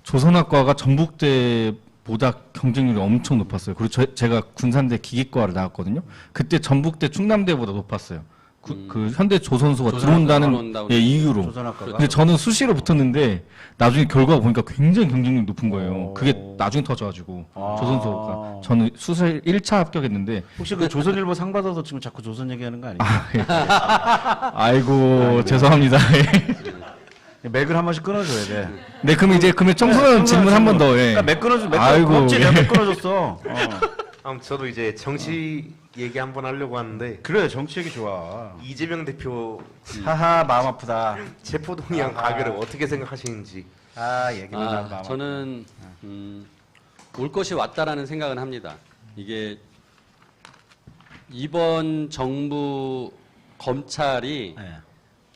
조선학과가 전북대보다 경쟁률이 엄청 높았어요. 그리고 제가 군산대 기계과를 나왔거든요. 그때 전북대 충남대보다 높았어요. 그 현대 조선소가 들어온다는 들어온다고 이유로. 조선학과가. 근데 저는 수시로 붙었는데 나중에 결과 보니까 굉장히 경쟁률이 높은 거예요. 그게 나중에 터져가지고 조선소가. 저는 수시 1차 합격했는데 혹시 그 조선일보 상 받아서 지금 자꾸 조선 얘기하는 거 아니에요? 아이고 죄송합니다. 맥을 한 번씩 끊어줘야 돼. 네 그럼 청소년 질문 한 번 더. 예. 그러니까 맥 끊어줘. 맥 아이고, 끊어줘. 예. 맥 끊어줬어. 아무튼 저도 이제 정치 얘기 한번 하려고 하는데 그래 정치 얘기 좋아. 이재명 대표 하하 마음 아프다. 체포동의안 가결을 어떻게 생각하시는지. 아 얘기만 하면 마음 저는 올 것이 왔다라는 생각은 합니다. 이게 이번 정부 검찰이 아프다. 네.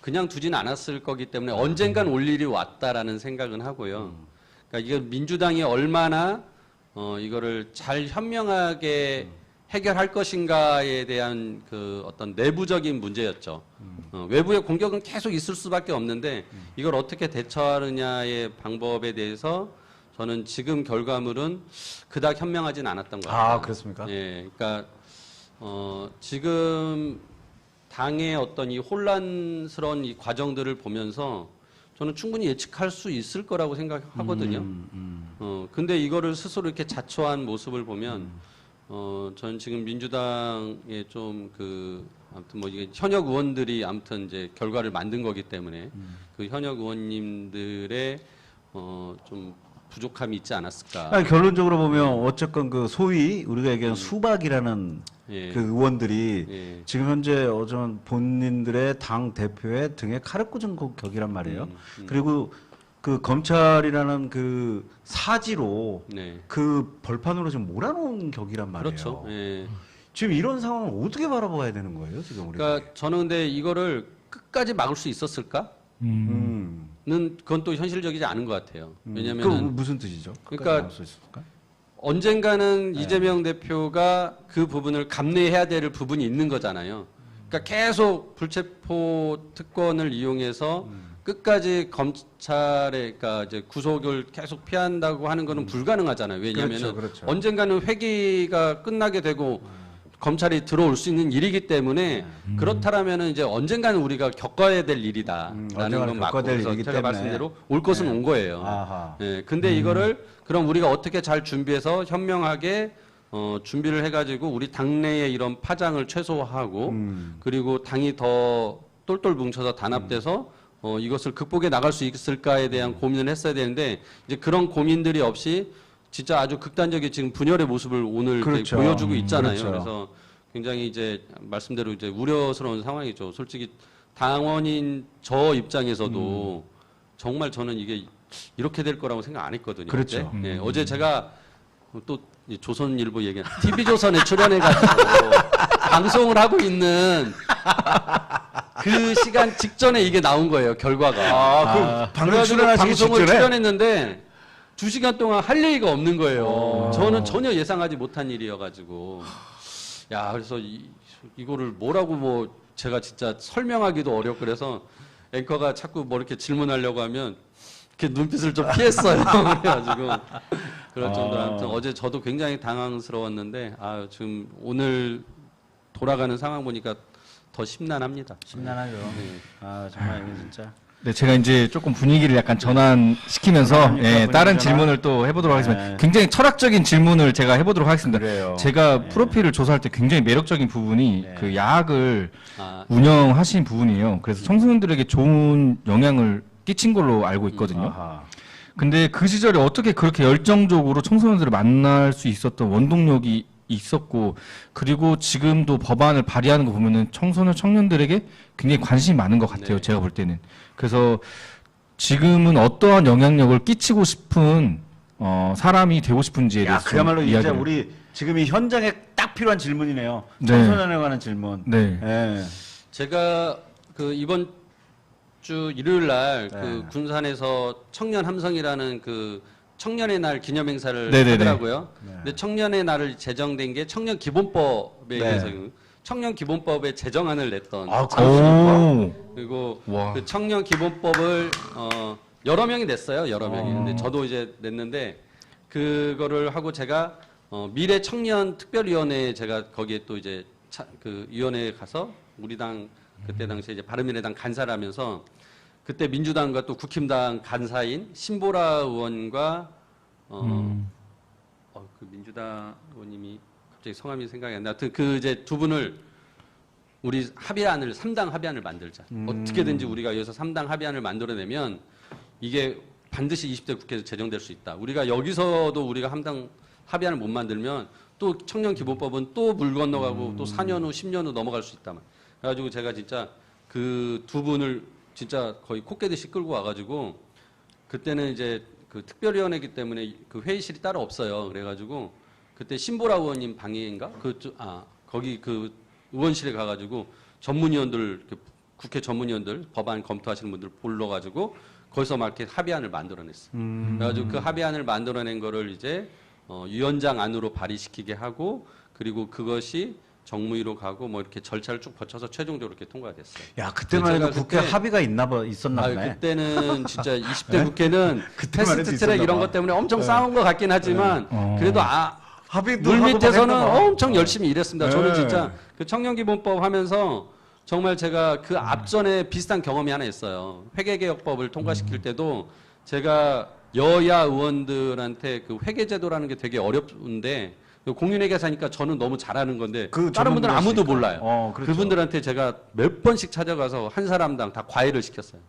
그냥 두진 않았을 거기 때문에 언젠간 올 일이 왔다라는 생각은 하고요. 그러니까 이게 민주당이 얼마나 이거를 잘 현명하게 해결할 것인가에 대한 그 어떤 내부적인 문제였죠. 외부의 공격은 계속 있을 수밖에 없는데 이걸 어떻게 대처하느냐의 방법에 대해서 저는 지금 결과물은 그닥 현명하진 않았던 것 같아요. 아 그렇습니까? 예, 그러니까 지금 당의 어떤 이 혼란스러운 이 과정들을 보면서 저는 충분히 예측할 수 있을 거라고 생각하거든요. 근데 이거를 스스로 이렇게 자초한 모습을 보면, 저는 지금 민주당의 좀 아무튼 뭐 이게 현역 의원들이 아무튼 이제 결과를 만든 거기 때문에 그 현역 의원님들의 좀 부족함이 있지 않았을까. 아니, 결론적으로 보면 어쨌건 그 소위 우리가 얘기하는 수박이라는 예. 그 의원들이 예. 지금 현재 어전 본인들의 당 대표의 등에 칼을 꽂은 격이란 말이에요. 그리고 그 검찰이라는 그 사지로 네. 그 벌판으로 지금 몰아놓은 격이란 말이에요. 그렇죠. 예. 지금 이런 상황을 어떻게 바라봐야 되는 거예요, 지금 우리가? 그러니까 저는 근데 이거를 끝까지 막을 수 있었을까? 는 그건 또 현실적이지 않은 것 같아요. 그 왜냐하면 무슨 뜻이죠? 그러니까 나올 수 있을까? 언젠가는 이재명 대표가 그 부분을 감내해야 될 부분이 있는 거잖아요. 그러니까 계속 불체포 특권을 이용해서 끝까지 검찰의 그러니까 이제 구속을 계속 피한다고 하는 거는 불가능하잖아요. 왜냐하면 그렇죠. 언젠가는 회기가 끝나게 되고 검찰이 들어올 수 있는 일이기 때문에 그렇다라면은 이제 언젠가는 우리가 겪어야 될 일이다라는 언젠가는 건 맞고 겪어야 될 그래서 일이기 제가 때문에. 말씀대로 올 것은 온 거예요. 아하. 예, 근데 이거를 그럼 우리가 어떻게 잘 준비해서 현명하게 준비를 해가지고 우리 당내의 이런 파장을 최소화하고 그리고 당이 더 똘똘 뭉쳐서 단합돼서 이것을 극복해 나갈 수 있을까에 대한 고민을 했어야 되는데 이제 그런 고민들이 없이 진짜 아주 극단적인 지금 분열의 모습을 오늘 이렇게 그렇죠. 보여주고 있잖아요. 그렇죠. 그래서 굉장히 이제 말씀대로 이제 우려스러운 상황이죠. 솔직히 당원인 저 입장에서도 정말 저는 이게 이렇게 될 거라고 생각 안 했거든요. 그렇죠. 그때. 네, 어제 제가 또 조선일보 얘기, TV조선에 출연해가지고 방송을 하고 있는 그 시간 직전에 이게 나온 거예요, 결과가. 방금 그래가지고 출연하시기 방송을 직전에? 출연했는데 2시간 동안 할 얘기가 없는 거예요. 저는 전혀 예상하지 못한 일이어가지고. 야, 그래서 이거를 뭐라고 뭐 제가 진짜 설명하기도 어렵고 그래서 앵커가 자꾸 뭐 이렇게 질문하려고 하면 이렇게 눈빛을 좀 피했어요. 그래가지고. 그럴 정도로 아무튼 어제 저도 굉장히 당황스러웠는데, 지금 오늘 돌아가는 상황 보니까 더 심란합니다. 심란하죠. 네. 아 정말 이거 진짜. 네, 제가 이제 조금 분위기를 약간 전환시키면서 전환합니까? 예, 분위기 다른 전환? 질문을 또 해보도록 하겠습니다. 네. 굉장히 철학적인 질문을 제가 해보도록 하겠습니다. 그래요. 제가 네. 프로필을 조사할 때 굉장히 매력적인 부분이 네. 그 야학을 아, 운영하신 부분이에요. 그래서 청소년들에게 좋은 영향을 끼친 걸로 알고 있거든요. 아하. 근데 그 시절에 어떻게 그렇게 열정적으로 청소년들을 만날 수 있었던 원동력이 있었고, 그리고 지금도 법안을 발의하는 거 보면은 청소년 청년들에게 굉장히 관심이 많은 것 같아요. 네. 제가 볼 때는. 그래서 지금은 어떠한 영향력을 끼치고 싶은 사람이 되고 싶은지에 야 대해서 좀 그야말로 이제 이야기를. 우리 지금 이 현장에 딱 필요한 질문이네요. 네. 청소년에 관한 질문. 네. 예. 제가 그 이번 주 일요일 날 그 네. 군산에서 청년 함성이라는 그 청년의 날 기념 행사를 네네네. 하더라고요. 네. 근데 청년의 날을 제정된 게 청년 기본법에 네. 의해서 청년 기본법에 제정안을 냈던 아, 오. 그리고 와. 그 청년 기본법을 여러 명이 냈어요. 여러 명이. 어. 근데 저도 이제 냈는데 그거를 하고 제가 미래 청년 특별위원회에 제가 거기에 또 이제 그 위원회에 가서 우리 당 그때 당시에 이제 바른미래당 간사를 하면서 그때 민주당과 또 국힘당 간사인 신보라 의원과 그 민주당 의원님이 갑자기 성함이 생각이 안 나. 하여튼 그 이제 두 분을 우리 합의안을 3당 합의안을 만들자. 어떻게든지 우리가 여기서 3당 합의안을 만들어내면 이게 반드시 20대 국회에서 제정될 수 있다. 우리가 여기서도 우리가 3당 합의안을 못 만들면 또 청년 기본법은 또 물 건너가고 또 4년 후 10년 후 넘어갈 수 있다. 그래가지고 제가 진짜 그 두 분을 진짜 거의 코끼듯이 끌고 와가지고 그때는 이제 그 특별위원회이기 때문에 그 회의실이 따로 없어요. 그래가지고 그때 신보라 의원님 방인가 거기 그 의원실에 가가지고 전문위원들 국회 전문위원들 법안 검토하시는 분들 불러가지고 거기서 막 이렇게 합의안을 만들어냈어. 그래가지고 그 합의안을 만들어낸 거를 이제 위원장 안으로 발의시키게 하고 그리고 그것이 정무위로 가고 뭐 이렇게 절차를 쭉 거쳐서 최종적으로 이렇게 통과가 됐어요. 야 그때만 해도 제가 국회 그때- 합의가 있었나 보네. 그때는 진짜 20대 국회는 그때만 해도 패스트 트랙 있었나 이런 봐. 것 때문에 엄청 싸운 것 같긴 하지만 그래도 합의도 물 하고 밑에서는 막 했구만. 엄청 열심히 일했습니다. 저는 네. 진짜 그 청년기본법 하면서 정말 제가 그 앞전에 비슷한 경험이 하나 있어요. 회계개혁법을 통과시킬 때도 제가 여야 의원들한테 그 회계제도라는 게 되게 어렵은데 공인회계사니까 저는 너무 잘하는 건데 그 다른 분들은 아무도 전문가시니까. 몰라요. 그렇죠. 그분들한테 제가 몇 번씩 찾아가서 한 사람당 다 과외를 시켰어요.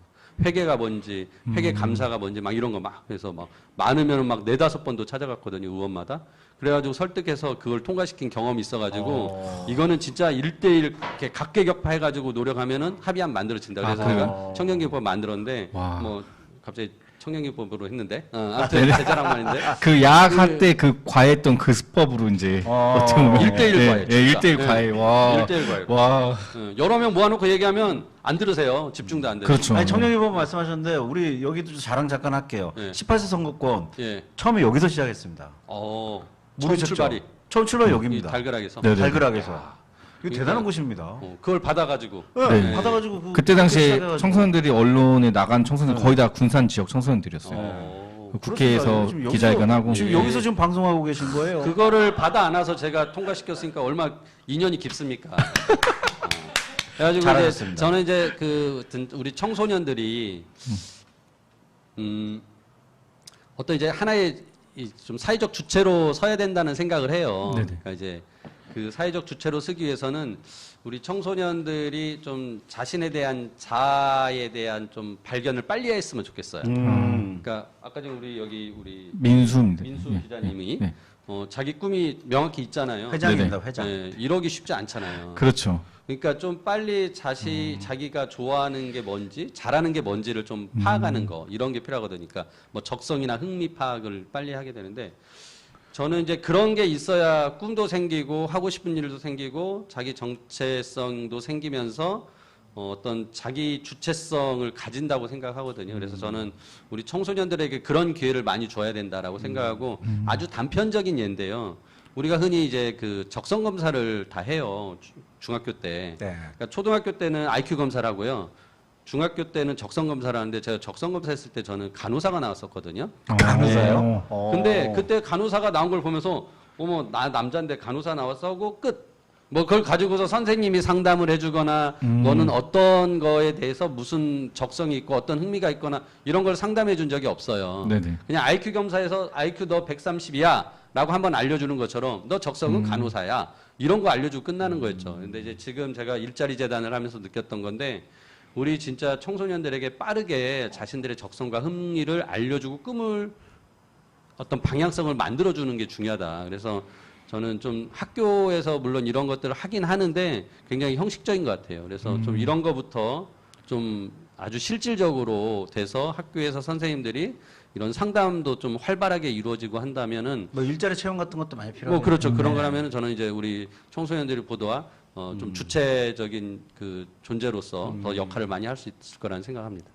회계가 뭔지, 회계 감사가 뭔지 막 이런 거 막 해서 막 많으면 막 4-5번도 찾아갔거든요, 의원마다. 그래가지고 설득해서 그걸 통과시킨 경험이 있어가지고 이거는 진짜 1대1 이렇게 각계격파 해가지고 노력하면은 합의안 만들어진다. 그래서 아, 제가 그래요? 청년기법 만들었는데 와. 뭐 갑자기 청년기법으로 했는데 아무튼 제 자랑만인데 그 야학할 때 그 과했던 그 수법으로 이제 어떻게 보면 1대1 예, 과외. 예, 진짜. 1대1 예. 과외. 와. 1대1 과외. 와. 여러 명 모아놓고 얘기하면 안 들으세요. 집중도 안 돼요. 그렇죠. 아니 청년기법 말씀하셨는데 우리 여기도 자랑 잠깐 할게요. 네. 18세 선거권 예. 처음에 여기서 시작했습니다. 처음 모르셨죠? 출발이 처음 출발이 이 여기입니다. 달그락에서. 네. 달그락에서. 이거 그러니까- 대단한 곳입니다. 그걸 받아가지고 네. 네. 받아가지고 그때 당시에 시작해가지고. 청소년들이 언론에 나간 청소년 거의 다 군산 지역 청소년들이었어요. 그 국회에서 그렇습니다. 지금 여기서- 기자회견하고 지금 예. 여기서 지금 방송하고 계신 거예요. 그거를 받아 안아서 제가 통과시켰으니까 얼마 인연이 깊습니까? 그래가지고 이제 잘하셨습니다. 저는 이제 우리 청소년들이 어떤 이제 하나의 좀 사회적 주체로 서야 된다는 생각을 해요. 네네. 그러니까 이제 그 사회적 주체로 서기 위해서는 우리 청소년들이 좀 자신에 대한 자아에 대한 좀 발견을 빨리 했으면 좋겠어요. 그러니까 아까 전에 우리 민수입니다. 민수 예. 기자님이 네. 자기 꿈이 명확히 있잖아요. 회장입니다. 회장. 이러기 쉽지 않잖아요. 그렇죠. 그러니까 좀 빨리 자기가 좋아하는 게 뭔지, 잘하는 게 뭔지를 좀 파악하는 거 이런 게 필요하거든요. 그러니까 뭐 적성이나 흥미 파악을 빨리 하게 되는데 저는 이제 그런 게 있어야 꿈도 생기고 하고 싶은 일도 생기고 자기 정체성도 생기면서 어떤 자기 주체성을 가진다고 생각하거든요. 그래서 저는 우리 청소년들에게 그런 기회를 많이 줘야 된다라고 생각하고 아주 단편적인 예인데요. 우리가 흔히 이제 그 적성 검사를 다 해요. 중학교 때. 네. 그러니까 초등학교 때는 IQ 검사를 하고요. 중학교 때는 적성 검사를 하는데 제가 적성 검사했을 때 저는 간호사가 나왔었거든요. 간호사요? 근데 그때 간호사가 나온 걸 보면서 어머 나 남자인데 간호사 나왔어 하고 끝. 뭐 그걸 가지고서 선생님이 상담을 해주거나 너는 어떤 거에 대해서 무슨 적성이 있고 어떤 흥미가 있거나 이런 걸 상담해 준 적이 없어요. 네네. 그냥 IQ 검사에서 IQ 너 130이야 라고 한번 알려주는 것처럼 너 적성은 간호사야 이런 거 알려주고 끝나는 거였죠. 근데 이제 지금 제가 일자리 재단을 하면서 느꼈던 건데 우리 진짜 청소년들에게 빠르게 자신들의 적성과 흥미를 알려주고 꿈을 어떤 방향성을 만들어주는 게 중요하다. 그래서 저는 좀 학교에서 물론 이런 것들을 하긴 하는데 굉장히 형식적인 것 같아요. 그래서 좀 이런 거부터 좀 아주 실질적으로 돼서 학교에서 선생님들이 이런 상담도 좀 활발하게 이루어지고 한다면은 뭐 일자리 채용 같은 것도 많이 필요하고. 뭐 그렇죠. 그런 거라면은 저는 이제 우리 청소년들이 보도와 좀 주체적인 그 존재로서 더 역할을 많이 할 수 있을 거라는 생각합니다.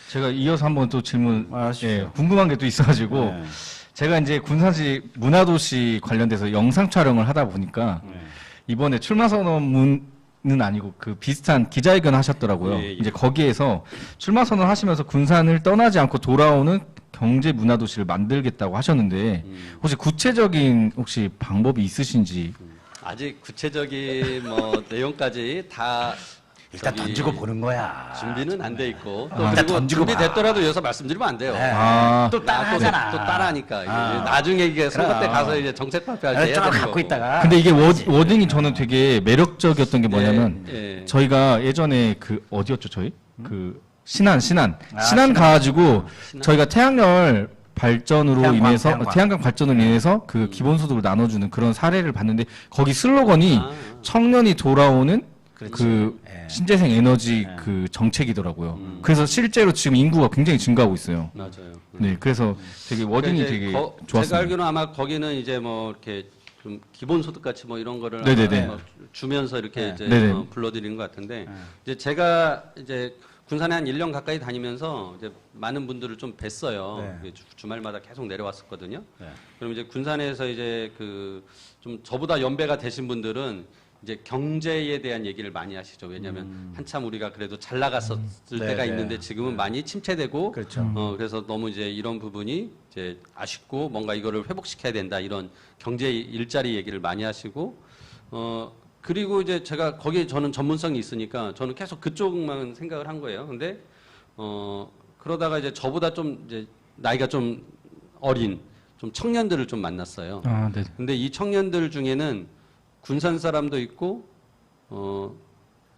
제가 이어서 한번 또 질문, 하시죠. 예, 궁금한 게 또 있어가지고, 네. 제가 이제 군산시 문화도시 관련돼서 영상 촬영을 하다 보니까, 네. 이번에 출마 선언문은 아니고 그 비슷한 기자회견 하셨더라고요. 예, 예. 이제 거기에서 출마 선언 하시면서 군산을 떠나지 않고 돌아오는 경제 문화도시를 만들겠다고 하셨는데, 혹시 구체적인 혹시 방법이 있으신지? 아직 구체적인 뭐 내용까지 다 일단 저기 던지고 보는 거야. 준비는 안 돼 있고 또 일단 그리고 던지고 준비됐더라도 여기서 말씀드리면 안 돼요. 네. 아, 또 따라하잖아. 또 따라하니까 이게 아. 나중에 이게 선거 때 그럼. 가서 이제 정책 발표할 때 좀 해야 되는 갖고 거고. 있다가. 근데 이게 워딩이 저는 되게 매력적이었던 게 뭐냐면, 예. 저희가 예전에 그 어디였죠 저희? 그 신안 신안. 가가지고 신안? 저희가 태양열 발전으로 태양광, 인해서 태양광. 태양광 발전으로 인해서 그 기본소득을 나눠주는 그런 사례를 봤는데 거기 슬로건이 아. 청년이 돌아오는 그렇지. 그 예. 신재생 에너지 예. 그 정책이더라고요. 그래서 실제로 지금 인구가 굉장히 증가하고 있어요. 맞아요. 네, 그래서 되게 워딩이 그러니까 이제 되게 제가 좋았어요. 알기로는 아마 거기는 이제 뭐 이렇게 좀 기본소득 같이 뭐 이런 거를 네네네. 아마 뭐 주면서 이렇게 네. 이제 네네. 불러드리는 것 같은데 이제 제가 이제 군산에 한 1년 가까이 다니면서 이제 많은 분들을 좀 뵀어요. 네. 이게 주말마다 계속 내려왔었거든요. 네. 그럼 이제 군산에서 이제 그 좀 저보다 연배가 되신 분들은 이제 경제에 대한 얘기를 많이 하시죠. 왜냐하면 한참 우리가 그래도 잘 나갔었을 네, 때가 네. 있는데 지금은 많이 침체되고 그렇죠. 그래서 너무 이제 이런 부분이 이제 아쉽고 뭔가 이거를 회복시켜야 된다 이런 경제 일자리 얘기를 많이 하시고 그리고 이제 제가 거기에 저는 전문성이 있으니까 저는 계속 그쪽만 생각을 한 거예요. 근데 그러다가 이제 저보다 좀 이제 나이가 좀 어린 좀 청년들을 좀 만났어요. 아, 네. 근데 이 청년들 중에는 군산 사람도 있고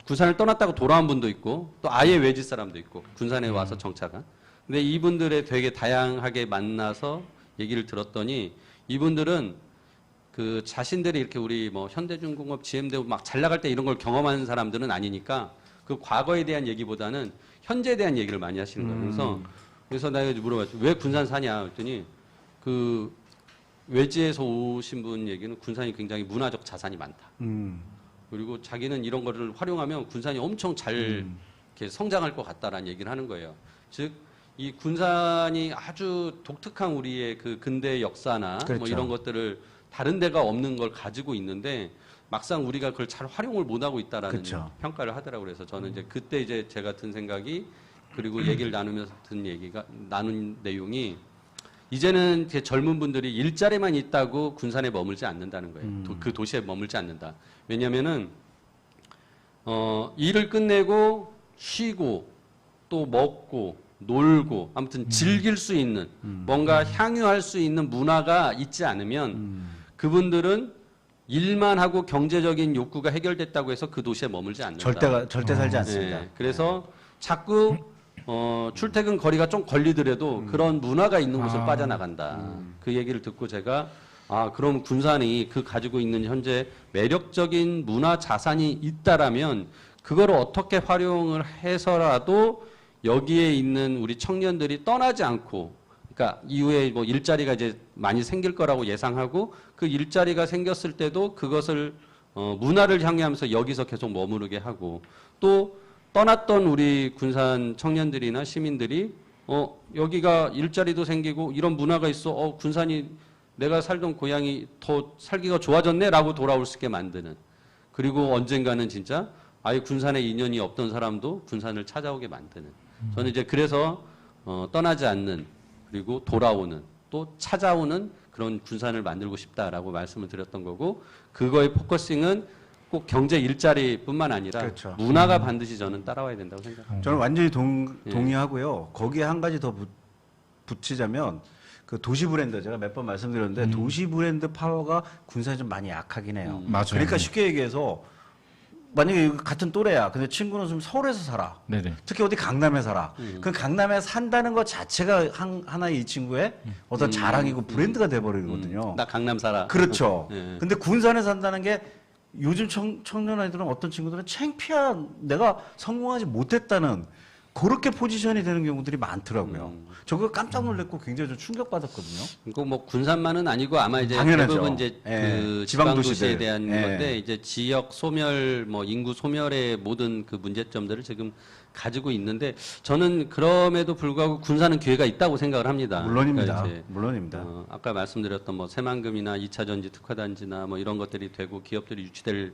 군산을 떠났다가 돌아온 분도 있고 또 아예 외지 사람도 있고 군산에 와서 정착한. 근데 이분들의 되게 다양하게 만나서 얘기를 들었더니 이분들은 그 자신들이 이렇게 우리 뭐 현대중공업, GM대우 막 잘 나갈 때 이런 걸 경험한 사람들은 아니니까 그 과거에 대한 얘기보다는 현재에 대한 얘기를 많이 하시는 거예요. 그래서 내가 물어봤죠. 왜 군산 사냐? 그랬더니 그 외지에서 오신 분 얘기는 군산이 굉장히 문화적 자산이 많다. 그리고 자기는 이런 거를 활용하면 군산이 엄청 잘 이렇게 성장할 것 같다라는 얘기를 하는 거예요. 즉, 이 군산이 아주 독특한 우리의 그 근대 역사나 그렇죠. 뭐 이런 것들을 다른 데가 없는 걸 가지고 있는데 막상 우리가 그걸 잘 활용을 못하고 있다라는 그렇죠. 평가를 하더라고요. 그래서 저는 이제 그때 이제 제가 든 생각이 그리고 얘기를 나누면서 든 얘기가 나눈 내용이 이제는 젊은 분들이 일자리만 있다고 군산에 머물지 않는다는 거예요. 그 도시에 머물지 않는다. 왜냐면은, 일을 끝내고 쉬고 또 먹고 놀고 아무튼 즐길 수 있는 뭔가 향유할 수 있는 문화가 있지 않으면 그분들은 일만 하고 경제적인 욕구가 해결됐다고 해서 그 도시에 머물지 않는다. 절대 살지 않습니다. 네, 그래서 자꾸 출퇴근 거리가 좀 걸리더라도 그런 문화가 있는 곳을 빠져나간다. 그 얘기를 듣고 제가 그럼 군산이 그 가지고 있는 현재 매력적인 문화 자산이 있다라면 그거를 어떻게 활용을 해서라도 여기에 있는 우리 청년들이 떠나지 않고 그러니까 이후에 뭐 일자리가 이제 많이 생길 거라고 예상하고 그 일자리가 생겼을 때도 그것을 문화를 향유하면서 여기서 계속 머무르게 하고 또 떠났던 우리 군산 청년들이나 시민들이 여기가 일자리도 생기고 이런 문화가 있어 군산이 내가 살던 고향이 더 살기가 좋아졌네라고 돌아올 수 있게 만드는 그리고 언젠가는 진짜 아예 군산에 인연이 없던 사람도 군산을 찾아오게 만드는 저는 이제 그래서 떠나지 않는 그리고 돌아오는 또 찾아오는 그런 군산을 만들고 싶다라고 말씀을 드렸던 거고 그거의 포커싱은 꼭 경제 일자리뿐만 아니라 그렇죠. 문화가 반드시 저는 따라와야 된다고 생각합니다. 저는 완전히 동의하고요. 거기에 한 가지 더 붙이자면 그 도시 브랜드 제가 몇 번 말씀드렸는데 도시 브랜드 파워가 군산이 좀 많이 약하긴 해요. 맞아요. 그러니까 쉽게 얘기해서 만약에 같은 또래야. 근데 친구는 좀 서울에서 살아. 네네. 특히 어디 강남에 살아. 그 강남에 산다는 것 자체가 하나의 이 친구의 어떤 자랑이고 브랜드가 돼버리거든요. 나 강남 살아. 그렇죠. 예. 근데 군산에 산다는 게 요즘 청년 아이들은 어떤 친구들은 창피한 내가 성공하지 못했다는 그렇게 포지션이 되는 경우들이 많더라고요. 저거 깜짝 놀랐고 굉장히 좀 충격받았거든요. 이거 뭐 군산만은 아니고 아마 이제 당연하죠. 대부분 이제 예. 그 지방 지방 도시에 도시들. 대한 예. 건데 이제 지역 소멸 뭐 인구 소멸의 모든 그 문제점들을 지금 가지고 있는데 저는 그럼에도 불구하고 군산은 기회가 있다고 생각을 합니다. 물론입니다. 그러니까 이제 물론입니다. 아까 말씀드렸던 뭐 새만금이나 2차 전지 특화단지나 뭐 이런 것들이 되고 기업들이 유치될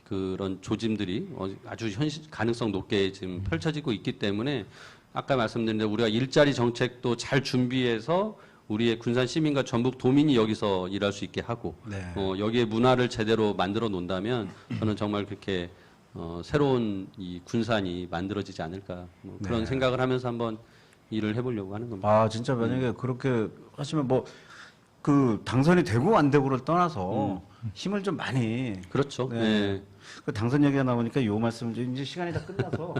그런 조짐들이 아주 가능성 높게 지금 펼쳐지고 있기 때문에 아까 말씀드린 대로 우리가 일자리 정책도 잘 준비해서 우리의 군산 시민과 전북 도민이 여기서 일할 수 있게 하고 네. 여기에 문화를 제대로 만들어 놓는다면 저는 정말 그렇게 새로운 이 군산이 만들어지지 않을까 뭐 그런 네. 생각을 하면서 한번 일을 해보려고 하는 겁니다. 아 진짜 만약에 그렇게 하시면 뭐 그 당선이 되고 안 되고를 떠나서 힘을 좀 많이 그렇죠. 네. 네. 그 당선 얘기가 나오니까 요 말씀 이제 시간이 다 끝나서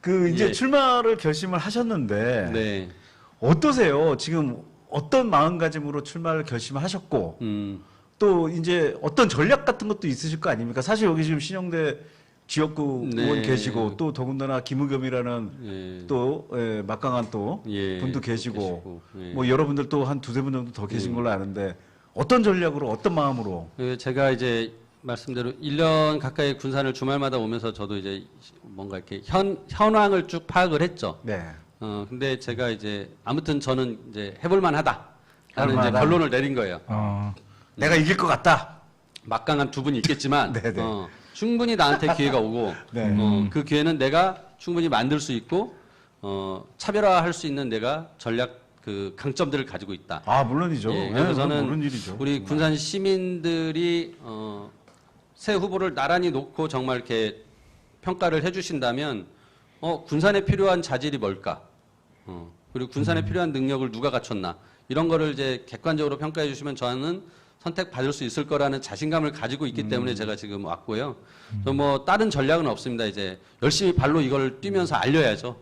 그 이제 예. 출마를 결심을 하셨는데 네. 어떠세요? 지금 어떤 마음가짐으로 출마를 결심하셨고 또 이제 어떤 전략 같은 것도 있으실 거 아닙니까? 사실 여기 지금 신영대 지역구 네. 의원 계시고 또 더군다나 김의겸이라는 예. 또 막강한 또 예. 분도 계시고 예. 뭐 여러분들 또 한 두세 분 정도 더 계신 걸로 아는데 어떤 전략으로 어떤 마음으로 제가 이제 말씀대로 1년 가까이 군산을 주말마다 오면서 저도 이제 뭔가 이렇게 현황을 쭉 파악을 했죠. 네. 근데 제가 이제 아무튼 저는 이제 해볼만 하다. 라는 이제 해볼만하다. 결론을 내린 거예요. 내가 이길 것 같다. 막강한 두 분이 있겠지만, 네네. 충분히 나한테 기회가 오고, 네. 그 기회는 내가 충분히 만들 수 있고, 차별화할 수 있는 내가 전략 그 강점들을 가지고 있다. 아 물론이죠. 예, 네, 그래서 그건 저는 모르는 일이죠. 우리 군산 시민들이 새 후보를 나란히 놓고 정말 이렇게 평가를 해주신다면 군산에 필요한 자질이 뭘까? 그리고 군산에 필요한 능력을 누가 갖췄나? 이런 거를 이제 객관적으로 평가해 주시면 저는 선택받을 수 있을 거라는 자신감을 가지고 있기 때문에 제가 지금 왔고요. 뭐 다른 전략은 없습니다. 이제 열심히 발로 이걸 뛰면서 알려야죠.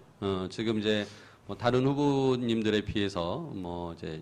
지금 이제 뭐 다른 후보님들에 비해서 뭐 이제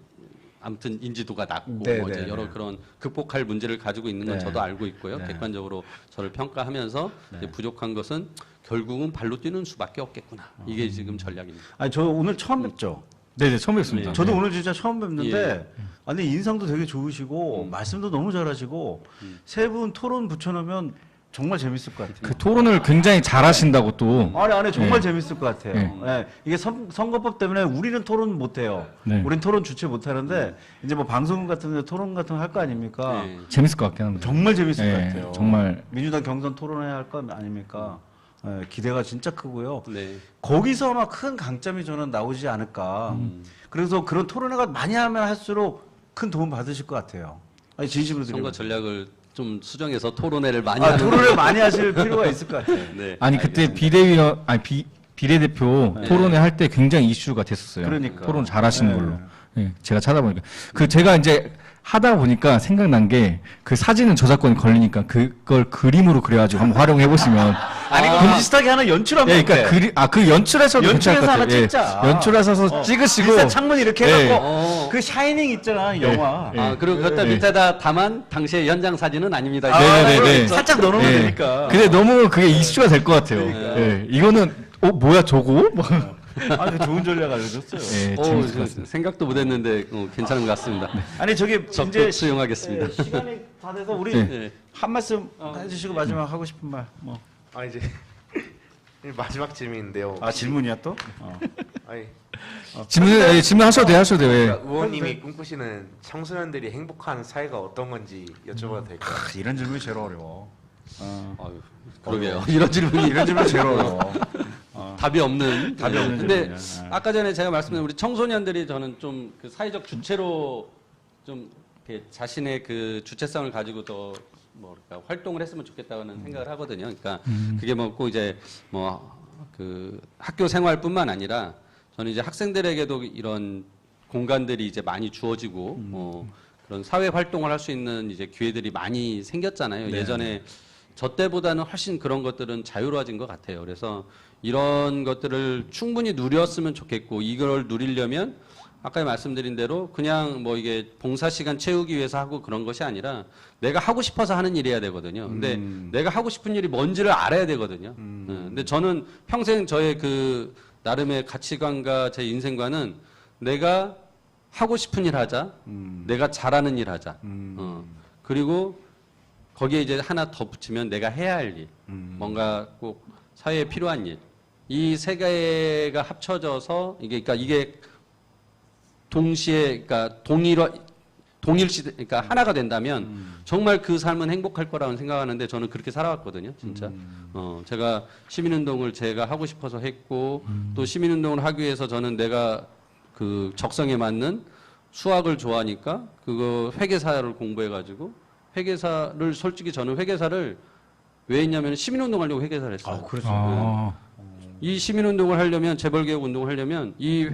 아무튼 인지도가 낮고 네, 뭐 네, 이제 네. 여러 그런 극복할 문제를 가지고 있는 건 네. 저도 알고 있고요. 네. 객관적으로 저를 평가하면서 이제 부족한 것은 결국은 발로 뛰는 수밖에 없겠구나. 이게 지금 전략입니다. 아니 저 오늘 처음 뵙죠. 네네, 처음 뵙습니다. 저도 네. 오늘 진짜 처음 뵙는데 아니 인상도 되게 좋으시고 말씀도 너무 잘하시고 세 분 토론 붙여놓으면 정말 재밌을 것 같아요. 그 토론을 굉장히 잘하신다고 또. 아니 정말 네. 재밌을 것 같아요. 네. 예, 이게 선거법 때문에 우리는 토론 못 해요. 네. 우린 토론 주최 못 하는데 이제 뭐 방송 같은 데 토론 같은 거 할 거 아닙니까? 네. 재밌을 것 같긴 합니다. 정말 재밌을 것 네, 같아요. 정말. 민주당 경선 토론해야 할 거 아닙니까? 예, 기대가 진짜 크고요. 네. 거기서 아마 큰 강점이 저는 나오지 않을까. 그래서 그런 토론회가 많이 하면 할수록 큰 도움 받으실 것 같아요. 아니 진심으로 선거 드려요. 전략을 좀 수정해서 토론회를 많이 아, 하는 토론을 많이 하실 필요가 있을 것 같아요. 네. 아니 그때 비례대표 토론회 할 때 굉장히 이슈가 됐었어요. 그러니까. 토론 잘하시는 네. 걸로. 예, 제가 찾아보니까 제가 이제 하다 보니까 생각난 게 그 사진은 저작권이 걸리니까 그걸 그림으로 그려가지고 한번 활용해 보시면. 아니 그럼 비슷하게 하나 연출하면 예, 그러니까 그 연출해서도 괜찮을 것 연출해서 하나 같아요. 찍자. 연출하셔서 찍으시고. 비슷한 창문 이렇게 예. 해갖고 그 샤이닝 있잖아 영화. 그리고 그때 밑에다 다만 당시의 현장 사진은 아닙니다. 아, 네네네. 그럼 살짝 넣어놓으면 예. 되니까. 근데 너무 그게 이슈가 될 것 같아요. 예. 이거는 뭐야 저거? 뭐. 아니 좋은 전략 알려줬어요. 예, 재밌을 것 같습니다. 생각도 못했는데 괜찮은 것 같습니다. 아니 저기 적극 이제 수용하겠습니다. 예, 시간이 다 돼서 우리 네. 한 말씀 해주시고 마지막 하고 싶은 말 뭐. 이제 마지막 질문인데요. 아 질문이야 또? 아니, 질문하셔도 돼요, 하셔도 돼요. 예. 그러니까 의원님이 꿈꾸시는 청소년들이 행복한 사회가 어떤 건지 여쭤봐도 될까요? 이런 질문이 제일 어려워. 아유, 그러게요. 이런 질문이 이런 질문 제일 어려워. 답이 없는. 답이 없는 근데 질문이야. 네. 아까 전에 제가 말씀드린 우리 청소년들이 저는 좀 그 사회적 주체로 좀 이렇게 자신의 그 주체성을 가지고 더 뭐랄까 활동을 했으면 좋겠다는 생각을 하거든요. 그러니까 그게 뭐 꼭 이제 뭐 그 학교 생활뿐만 아니라 저는 이제 학생들에게도 이런 공간들이 이제 많이 주어지고 뭐 그런 사회 활동을 할 수 있는 이제 기회들이 많이 생겼잖아요. 네. 예전에 저 때보다는 훨씬 그런 것들은 자유로워진 것 같아요. 그래서 이런 것들을 충분히 누렸으면 좋겠고 이걸 누리려면 아까 말씀드린 대로 그냥 뭐 이게 봉사 시간 채우기 위해서 하고 그런 것이 아니라 내가 하고 싶어서 하는 일이어야 되거든요. 근데 내가 하고 싶은 일이 뭔지를 알아야 되거든요. 근데 저는 평생 저의 그 나름의 가치관과 제 인생관은 내가 하고 싶은 일 하자, 내가 잘하는 일 하자. 그리고 거기에 이제 하나 더 붙이면 내가 해야 할 일, 뭔가 꼭 사회에 필요한 일. 이 세 개가 합쳐져서 그러니까 이게 동시에, 그러니까 동일시, 그러니까 하나가 된다면 정말 그 삶은 행복할 거라고 생각하는데 저는 그렇게 살아왔거든요, 진짜. 제가 시민운동을 제가 하고 싶어서 했고 또 시민운동을 하기 위해서 저는 내가 그 적성에 맞는 수학을 좋아하니까 그거 회계사를 공부해가지고 회계사를 솔직히 저는 회계사를 왜 했냐면 시민운동 하려고 회계사를 했어요. 아, 이 시민운동을 하려면 재벌개혁 운동을 하려면 이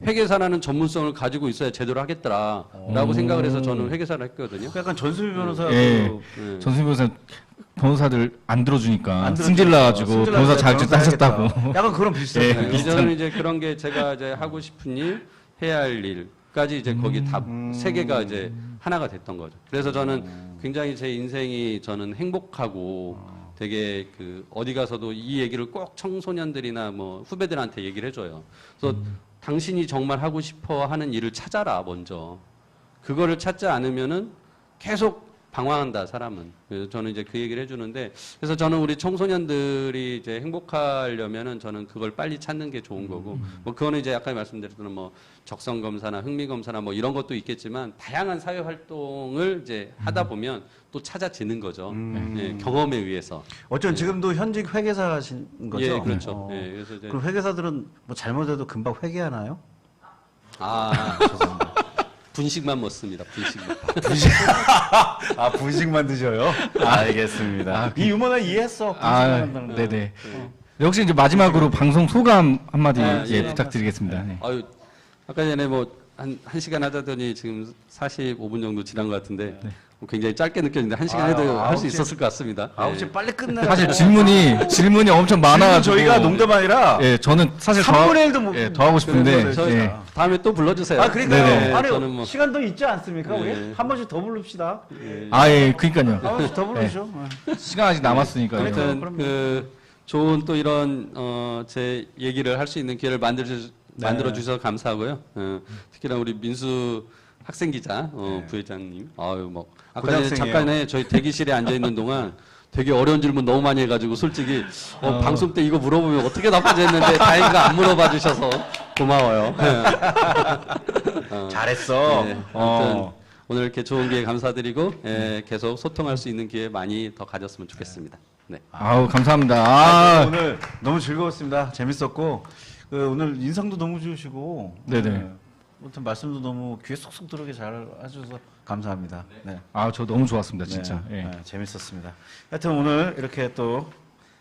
회계사라는 전문성을 가지고 있어야 제대로 하겠다라고 생각을 해서 저는 회계사를 했거든요. 약간 전수미 변호사 예. 네. 전수민 변호사 변호사들 안 들어주니까 안 들어주니까. 승질 나가지고 승질 변호사 나서 자격증 변호사 따셨다고. 하겠다. 약간 그런 비슷한. 예. 거예요. 저는 이제 그런 게 제가 이제 하고 싶은 일, 해야 할 일까지 이제 거기 다 세 개가 이제 하나가 됐던 거죠. 그래서 저는 굉장히 제 인생이 저는 행복하고 되게 그 어디 가서도 이 얘기를 꼭 청소년들이나 뭐 후배들한테 얘기를 해줘요. 그래서 당신이 정말 하고 싶어 하는 일을 찾아라, 먼저. 그거를 찾지 않으면은 계속 방황한다, 사람은. 그래서 저는 이제 그 얘기를 해주는데, 그래서 저는 우리 청소년들이 이제 행복하려면은 저는 그걸 빨리 찾는 게 좋은 거고, 뭐 그거는 이제 아까 말씀드렸던 뭐 적성검사나 흥미검사나 뭐 이런 것도 있겠지만, 다양한 사회 활동을 이제 하다 보면 또 찾아지는 거죠. 예, 경험에 의해서. 어쩐 지금도 현직 회계사신 거죠? 예, 그렇죠. 예, 그래서 이제. 그럼 회계사들은 뭐 잘못해도 금방 회계하나요? 아, 죄송합니다. 분식만 먹습니다, 분식만. 아 분식만 드셔요? 알겠습니다. 이 유머는 이해했어. 아, 분식만 한다는 거. 네네. 역시 이제 마지막으로 방송 소감 한마디 아, 예, 예. 부탁드리겠습니다. 네. 아유, 아까 전에 뭐 한 시간 하자더니 지금 45분 정도 지난 것 같은데 뭐 굉장히 짧게 느꼈는데 한 시간 해도 할 수 9시 있었을 것 같습니다. 9시 빨리 끝내. 사실 질문이 엄청 많아가지고 저희가 농담 아니라 예, 저는 사실 3분의 1도 못. 예, 더 하고 싶은데 저 예. 다음에 또 불러주세요. 아 그러니까요. 네네. 아니 저는 뭐 시간 더 있지 않습니까? 네. 우리 한 번씩 더 부릅시다. 아, 예, 그니까요. 한 번씩 더 부르죠. 시간 아직 남았으니까요. 아무튼 그럼요. 그 좋은 또 이런 제 얘기를 할 수 있는 기회를 만들어 주셔서 감사하고요. 특히나 우리 민수 학생 기자 부회장님, 아유 뭐 아까 전에 고등학생이에요. 잠깐에 저희 대기실에 앉아 있는 동안 되게 어려운 질문 너무 많이 해가지고 솔직히 방송 때 이거 물어보면 어떻게 답하지 했는데 다행히가 안 물어봐 주셔서 고마워요. 잘했어. 네, 아무튼 오늘 이렇게 좋은 기회 감사드리고 계속 소통할 수 있는 기회 많이 더 가졌으면 좋겠습니다. 네. 아우, 감사합니다. 아, 아, 오늘 너무 즐거웠습니다. 재밌었고 오늘 인상도 너무 좋으시고 네네. 아무튼 말씀도 너무 귀에 쏙쏙 들어오게 잘 해주셔서 감사합니다. 네. 아, 저 너무 좋았습니다, 진짜. 네, 예. 네, 재밌었습니다. 하여튼 오늘 이렇게 또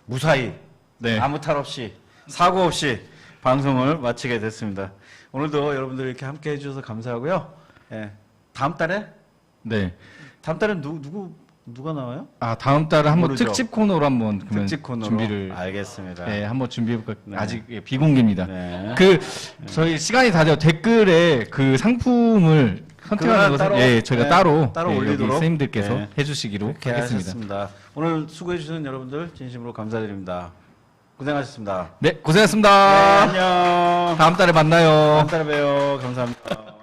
무사히 네. 아무 탈 없이 사고 없이 방송을 마치게 됐습니다. 오늘도 여러분들 이렇게 함께 해주셔서 감사하고요. 예. 다음 달에 네. 누가 나와요? 아, 다음 달에 한번 모르죠. 특집 코너로 한번 그러면 특집 코너로 준비를 알겠습니다. 예, 한번 준비해볼까. 네. 아직 예, 비공개입니다. 네. 저희 시간이 다 돼요. 댓글에 그 상품을 선택하는 그거는 것을 따로, 예, 저희가 네, 따로, 따로 예, 여기 올리도록 선생님들께서 네. 해주시기로 그렇게 하겠습니다. 하셨습니다. 오늘 수고해주신 여러분들 진심으로 감사드립니다. 고생하셨습니다. 네, 고생하셨습니다. 네, 안녕. 다음 달에 만나요. 다음 달에 봬요. 감사합니다.